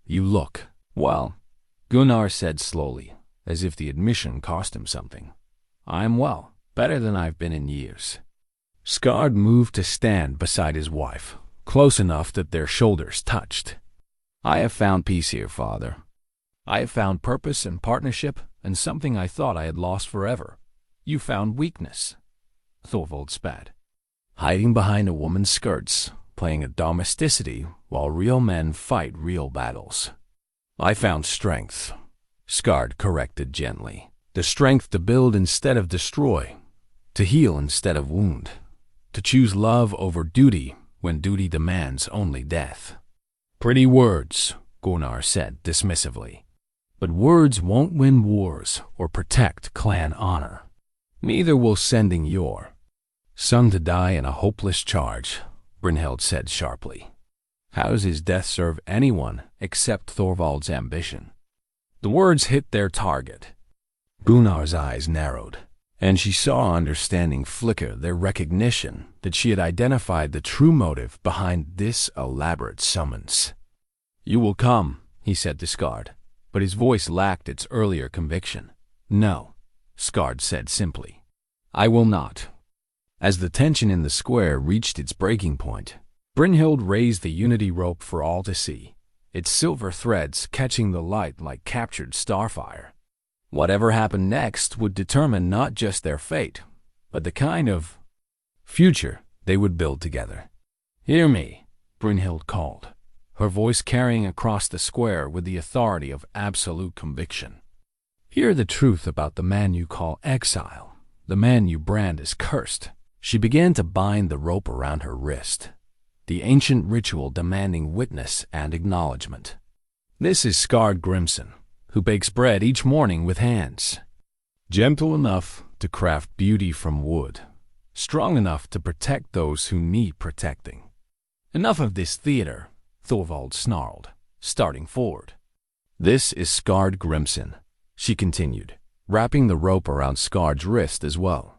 "You look well," Gunnar said slowly, as if the admission cost him something. "I'm well, better than I've been in years." Skarde moved to stand beside his wife, close enough that their shoulders touched. "I have found peace here, Father. I have found purpose and partnership, and something I thought I had lost forever. You found weakness," Thorvald spat, "hiding behind a woman's skirts, playing a domesticity while real men fight real battles." "I found strength," Skarde corrected gently. "The strength to build instead of destroy, to heal instead of wound, to choose love over duty when duty demands only death." "Pretty words," Gunnar said dismissively. "But words won't win wars or protect clan honor. Neither will sending your son to die in a hopeless charge," Brynhild said sharply. "How does his death serve anyone except Thorvald's ambition?" The words hit their target. Gunnar's eyes narrowed, and she saw understanding flicker their recognition that she had identified the true motive behind this elaborate summons. "You will come," he said to Skarde, but his voice lacked its earlier conviction. "No," Skarde said simply. "I will not." As the tension in the square reached its breaking point, Brynhild raised the unity rope for all to see, its silver threads catching the light like captured starfire. Whatever happened next would determine not just their fate, but the kind of future they would build together. "Hear me," Brynhild called, her voice carrying across the square with the authority of absolute conviction. "Hear the truth about the man you call exile, the man you brand as cursed." She began to bind the rope around her wrist, the ancient ritual demanding witness and acknowledgement. "This is Skarde Grimson, who bakes bread each morning with hands, gentle enough to craft beauty from wood, strong enough to protect those who need protecting." "Enough of this theater," Thorvald snarled, starting forward. "This is Skarde Grimson," she continued, wrapping the rope around Skarde's wrist as well,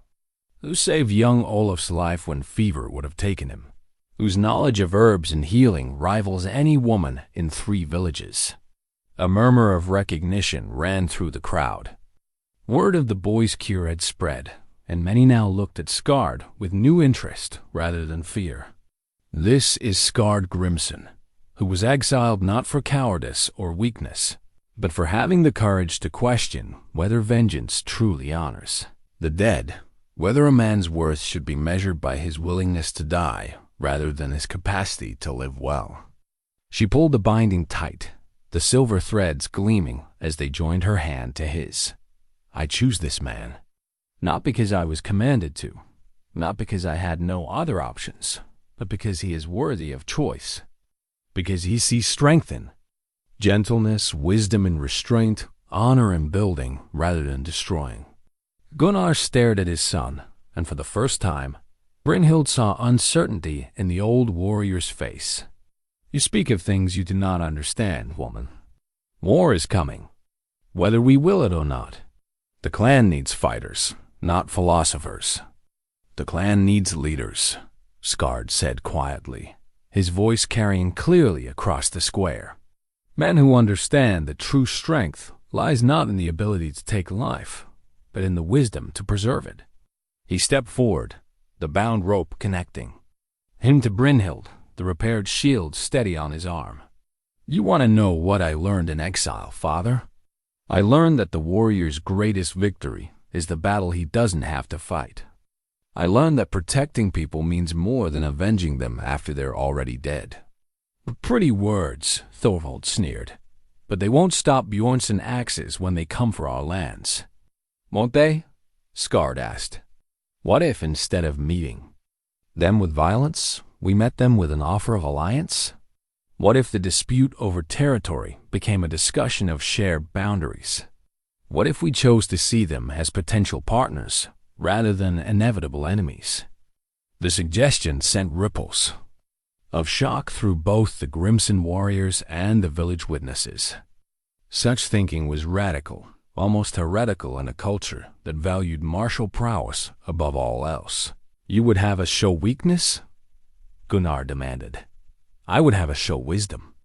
"who saved young Olaf's life when fever would have taken him, whose knowledge of herbs and healing rivals any woman in 3 villages. A murmur of recognition ran through the crowd. Word of the boy's cure had spread, and many now looked at Skarde with new interest rather than fear. This is Skarde Grimson, who was exiled not for cowardice or weakness, but for having the courage to question whether vengeance truly honors the dead, whether a man's worth should be measured by his willingness to die rather than his capacity to live well. She pulled the binding tight, the silver threads gleaming as they joined her hand to his. "I choose this man, not because I was commanded to, not because I had no other options, but because he is worthy of choice, because he sees strength in gentleness, wisdom in restraint, honor in building rather than destroying." Gunnar stared at his son, and for the first time, Brynhild saw uncertainty in the old warrior's face. "You speak of things you do not understand, woman. War is coming, whether we will it or not. The clan needs fighters, not philosophers. The clan needs leaders," Skarde said quietly, his voice carrying clearly across the square. "Men who understand that true strength lies not in the ability to take life, but in the wisdom to preserve it." He stepped forward, the bound rope connecting him to Brynhild, the repaired shield steady on his arm. "You want to know what I learned in exile, father? I learned that the warrior's greatest victory is the battle he doesn't have to fight. I learned that protecting people means more than avenging them after they're already dead." "Pretty words," Thorvald sneered, "but they won't stop Bjornsson axes when they come for our lands." "Won't they?" Skarde asked. "What if, instead of meeting them with violence, we met them with an offer of alliance? What if the dispute over territory became a discussion of shared boundaries? What if we chose to see them as potential partners rather than inevitable enemies?" The suggestion sent ripples of shock through both the Grimson warriors and the village witnesses. Such thinking was radical, almost heretical in a culture that valued martial prowess above all else. "You would have us show weakness?" Gunnar demanded. "I would have us show wisdom."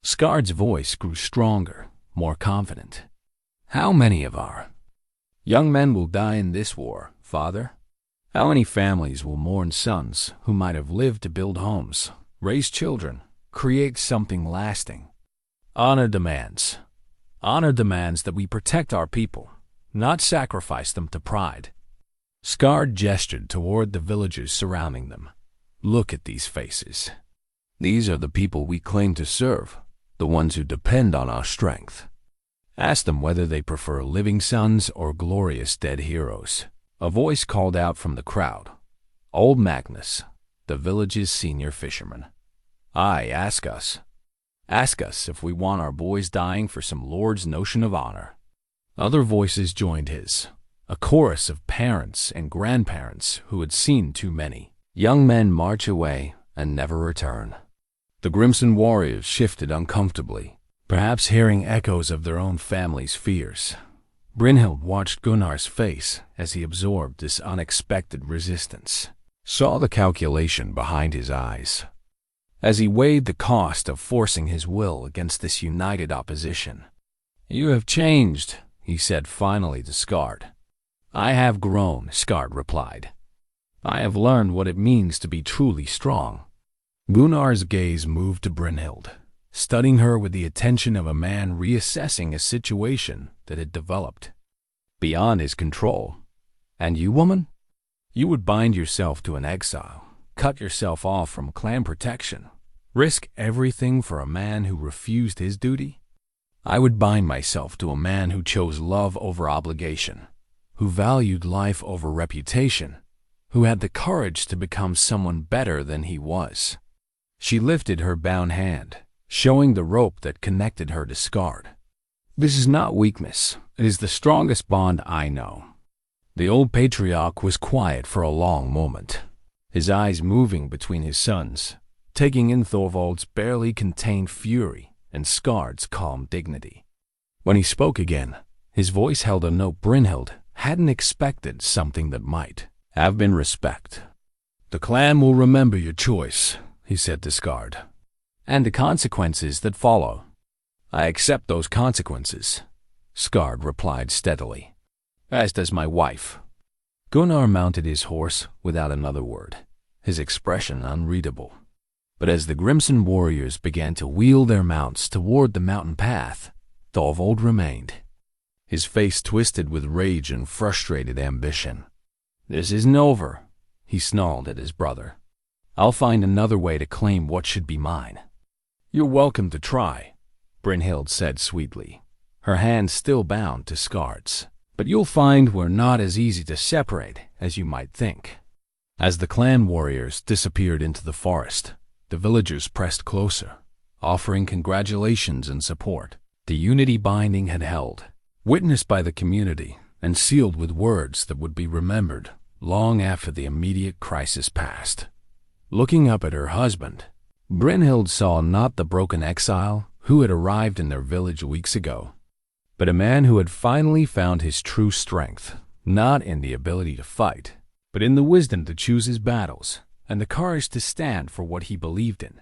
Skarde's voice grew stronger, more confident. "How many of our young men will die in this war, father? How many families will mourn sons who might have lived to build homes, raise children, create something lasting? Honor demands that we protect our people, not sacrifice them to pride." Skarde gestured toward the villagers surrounding them. "Look at these faces. These are the people we claim to serve, the ones who depend on our strength. Ask them whether they prefer living sons or glorious dead heroes." A voice called out from the crowd. Old Magnus, the village's senior fisherman. "Aye, ask us. Ask us if we want our boys dying for some lord's notion of honor." Other voices joined his, a chorus of parents and grandparents who had seen too many young men march away and never return. The Grimson warriors shifted uncomfortably, perhaps hearing echoes of their own family's fears. Brynhild watched Gunnar's face as he absorbed this unexpected resistance, saw the calculation behind his eyes, as he weighed the cost of forcing his will against this united opposition. "You have changed," he said finally to Skarde. "I have grown," Skarde replied. "I have learned what it means to be truly strong." Gunnar's gaze moved to Brynhild, studying her with the attention of a man reassessing a situation that had developed beyond his control. "And you, woman? You would bind yourself to an exile, cut yourself off from clan protection, risk everything for a man who refused his duty? I would bind myself to a man who chose love over obligation, who valued life over reputation, who had the courage to become someone better than he was." She lifted her bound hand, showing the rope that connected her to Skarde. "This is not weakness. It is the strongest bond I know." The old patriarch was quiet for a long moment, his eyes moving between his sons, taking in Thorvald's barely contained fury and Skarde's calm dignity. When he spoke again, his voice held a note Brynhild hadn't expected, something that might have been respect. "The clan will remember your choice," he said to Skarde, "and the consequences that follow." "I accept those consequences," Skarde replied steadily, "as does my wife." Gunnar mounted his horse without another word, his expression unreadable. But as the Grimson warriors began to wheel their mounts toward the mountain path, Thorvald remained, his face twisted with rage and frustrated ambition. "This isn't over," he snarled at his brother. "I'll find another way to claim what should be mine." "You're welcome to try," Brynhild said sweetly, her hand still bound to Skarde's. "But you'll find we're not as easy to separate as you might think." As the clan warriors disappeared into the forest, the villagers pressed closer, offering congratulations and support. The unity binding had held, witnessed by the community and sealed with words that would be remembered long after the immediate crisis passed. Looking up at her husband, Brynhild saw not the broken exile who had arrived in their village weeks ago, but a man who had finally found his true strength, not in the ability to fight, but in the wisdom to choose his battles and the courage to stand for what he believed in.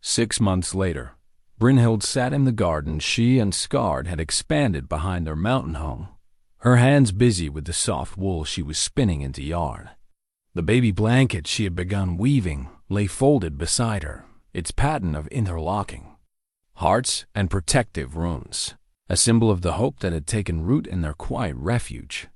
6 months later, Brynhild sat in the garden she and Skarde had expanded behind their mountain home, her hands busy with the soft wool she was spinning into yarn. The baby blanket she had begun weaving lay folded beside her, its pattern of interlocking hearts and protective runes, a symbol of the hope that had taken root in their quiet refuge.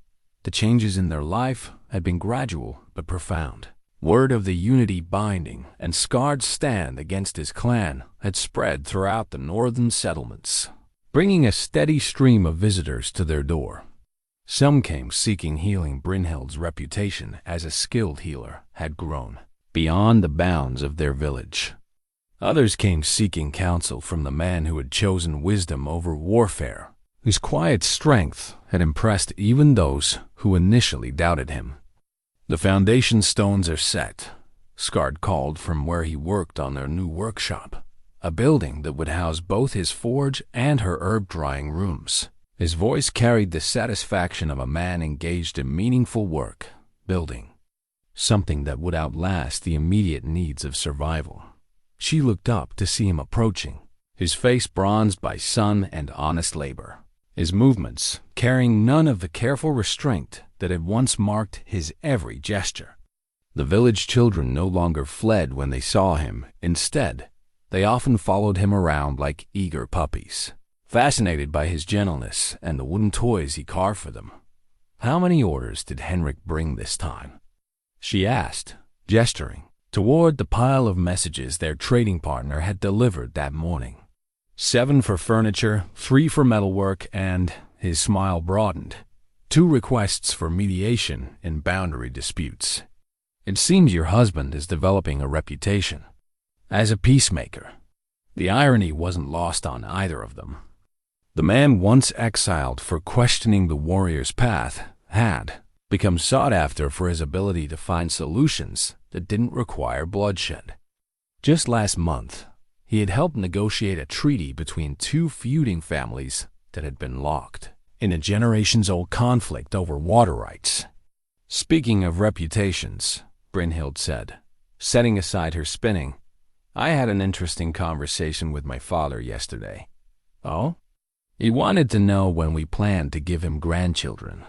The changes in their life had been gradual but profound. Word of the unity binding and Skarde's stand against his clan had spread throughout the northern settlements, bringing a steady stream of visitors to their door. Some came seeking healing. Brynhild's reputation as a skilled healer had grown beyond the bounds of their village. Others came seeking counsel from the man who had chosen wisdom over warfare, whose quiet strength had impressed even those who initially doubted him. "The foundation stones are set," Skarde called from where he worked on their new workshop, a building that would house both his forge and her herb-drying rooms. His voice carried the satisfaction of a man engaged in meaningful work, building something that would outlast the immediate needs of survival. She looked up to see him approaching, his face bronzed by sun and honest labor, his movements carrying none of the careful restraint that had once marked his every gesture. The village children no longer fled when they saw him. Instead, they often followed him around like eager puppies, fascinated by his gentleness and the wooden toys he carved for them. "How many orders did Henrik bring this time?" she asked, gesturing toward the pile of messages their trading partner had delivered that morning. 7 for furniture, 3 for metalwork, and, his smile broadened, 2 requests for mediation in boundary disputes. "It seems your husband is developing a reputation as a peacemaker." The irony wasn't lost on either of them. The man once exiled for questioning the warrior's path had become sought after for his ability to find solutions that didn't require bloodshed. Just last month, he had helped negotiate a treaty between 2 feuding families that had been locked in a generations-old conflict over water rights. Speaking of reputations, Brynhild said, setting aside her spinning, I had an interesting conversation with my father yesterday. Oh? He wanted to know when we planned to give him grandchildren.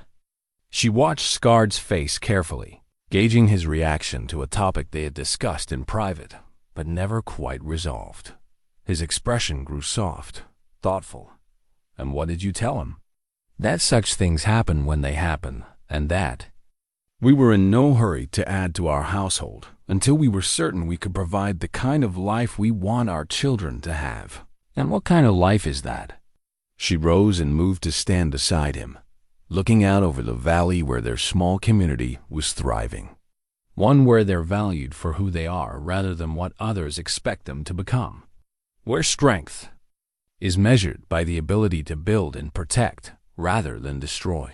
She watched Skarde's face carefully, gauging his reaction to a topic they had discussed in private, but never quite resolved. His expression grew soft, thoughtful. And what did you tell him? That such things happen when they happen, and that we were in no hurry to add to our household until we were certain we could provide the kind of life we want our children to have. And what kind of life is that? She rose and moved to stand beside him, looking out over the valley where their small community was thriving. One where they're valued for who they are rather than what others expect them to become. Where strength is measured by the ability to build and protect rather than destroy.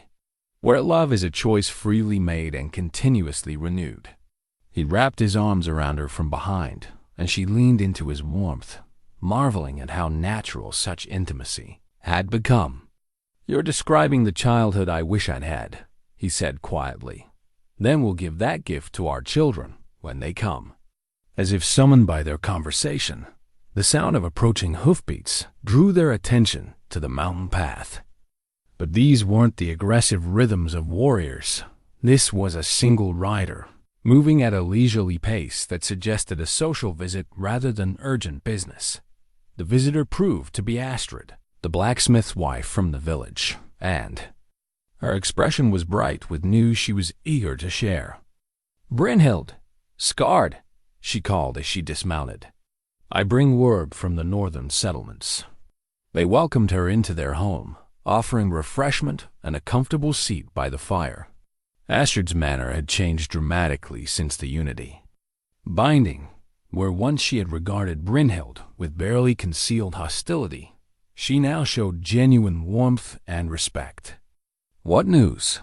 Where love is a choice freely made and continuously renewed. He wrapped his arms around her from behind, and she leaned into his warmth, marveling at how natural such intimacy had become. You're describing the childhood I wish I'd had, he said quietly. Then we'll give that gift to our children when they come. As if summoned by their conversation, the sound of approaching hoofbeats drew their attention to the mountain path. But these weren't the aggressive rhythms of warriors. This was a single rider, moving at a leisurely pace that suggested a social visit rather than urgent business. The visitor proved to be Astrid, the blacksmith's wife from the village, and her expression was bright with news she was eager to share. Brynhild, Skarde, she called as she dismounted. I bring word from the northern settlements. They welcomed her into their home, offering refreshment and a comfortable seat by the fire. Astrid's manner had changed dramatically since the unity. Binding, where once she had regarded Brynhild with barely concealed hostility, she now showed genuine warmth and respect. What news?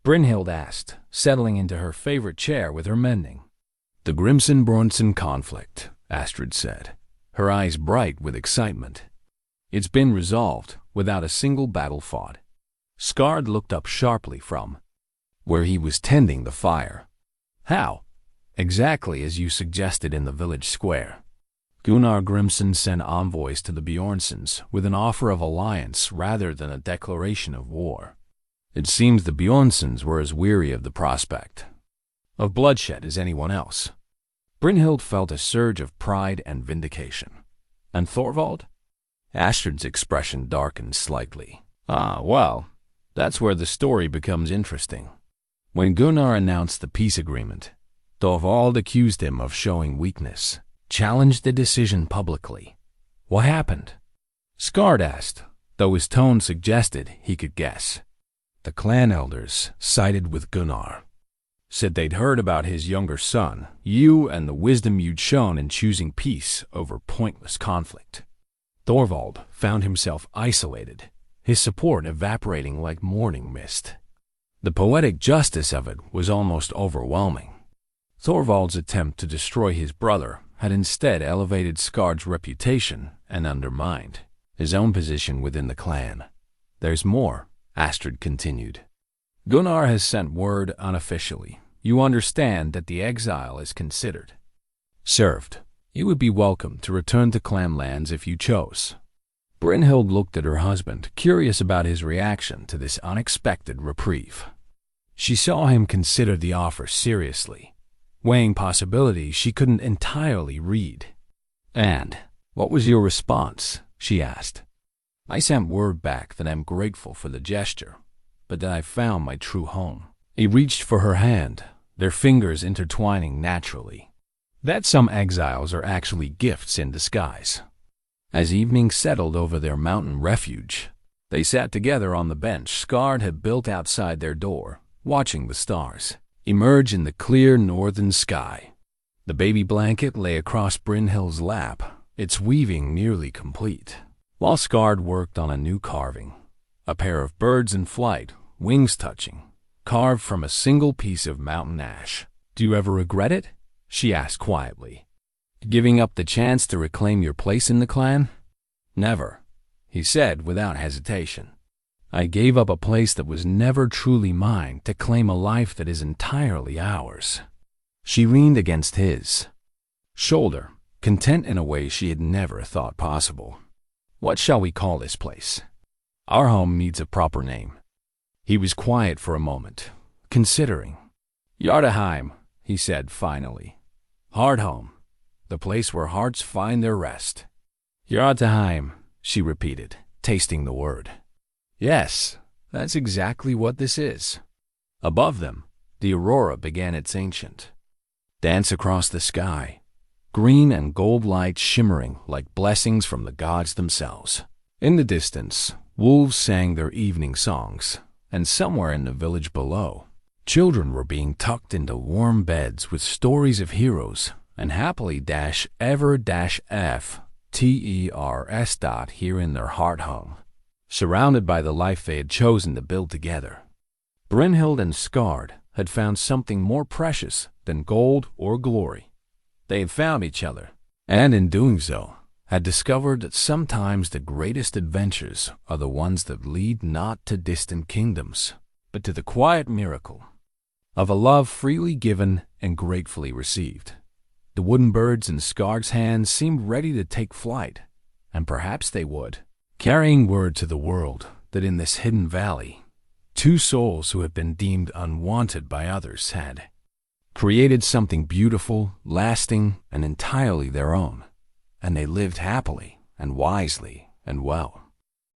Brynhild asked, settling into her favorite chair with her mending. The Grimson-Bjornsson conflict, Astrid said, her eyes bright with excitement. It's been resolved without a single battle fought. Skarde looked up sharply from where he was tending the fire. How? Exactly as you suggested in the village square. Gunnar Grimson sent envoys to the Bjornssons with an offer of alliance rather than a declaration of war. It seems the Bjornssons were as weary of the prospect of bloodshed as anyone else. Brynhild felt a surge of pride and vindication. And Thorvald? Astrid's expression darkened slightly. Well, that's where the story becomes interesting. When Gunnar announced the peace agreement, Thorvald accused him of showing weakness, challenged the decision publicly. What happened? Skarde asked, though his tone suggested he could guess. The clan elders sided with Gunnar. Said they'd heard about his younger son, you, and the wisdom you'd shown in choosing peace over pointless conflict. Thorvald found himself isolated, his support evaporating like morning mist. The poetic justice of it was almost overwhelming. Thorvald's attempt to destroy his brother had instead elevated Skarde's reputation and undermined his own position within the clan. There's more, Astrid continued. Gunnar has sent word unofficially. You understand that the exile is considered served. You would be welcome to return to clan lands if you chose. Brynhild looked at her husband, curious about his reaction to this unexpected reprieve. She saw him consider the offer seriously, weighing possibilities she couldn't entirely read. And what was your response? She asked. I sent word back that I'm grateful for the gesture, but that I've found my true home. He reached for her hand, their fingers intertwining naturally. That some exiles are actually gifts in disguise. As evening settled over their mountain refuge, they sat together on the bench Skarde had built outside their door, watching the stars emerge in the clear northern sky. The baby blanket lay across Brynhild's lap, its weaving nearly complete, while Skarde worked on a new carving, a pair of birds in flight, wings touching, carved from a single piece of mountain ash. Do you ever regret it? She asked quietly. Giving up the chance to reclaim your place in the clan? Never, he said without hesitation. I gave up a place that was never truly mine to claim a life that is entirely ours. She leaned against his shoulder, content in a way she had never thought possible. What shall we call this place? Our home needs a proper name. He was quiet for a moment, considering. Yardaheim, he said finally. Hardhome, the place where hearts find their rest. Yardaheim, she repeated, tasting the word. Yes, that's exactly what this is. Above them, the aurora began its ancient dance across the sky, green and gold light shimmering like blessings from the gods themselves. In the distance, wolves sang their evening songs, and somewhere in the village below, children were being tucked into warm beds with stories of heroes and happily-ever-fters here in their heart hung, surrounded by the life they had chosen to build together. Brynhild and Skarde had found something more precious than gold or glory. They had found each other, and in doing so, had discovered that sometimes the greatest adventures are the ones that lead not to distant kingdoms, but to the quiet miracle of a love freely given and gratefully received. The wooden birds in Skarde's hands seemed ready to take flight, and perhaps they would, carrying word to the world that in this hidden valley, two souls who had been deemed unwanted by others had created something beautiful, lasting, and entirely their own, and they lived happily and wisely and well.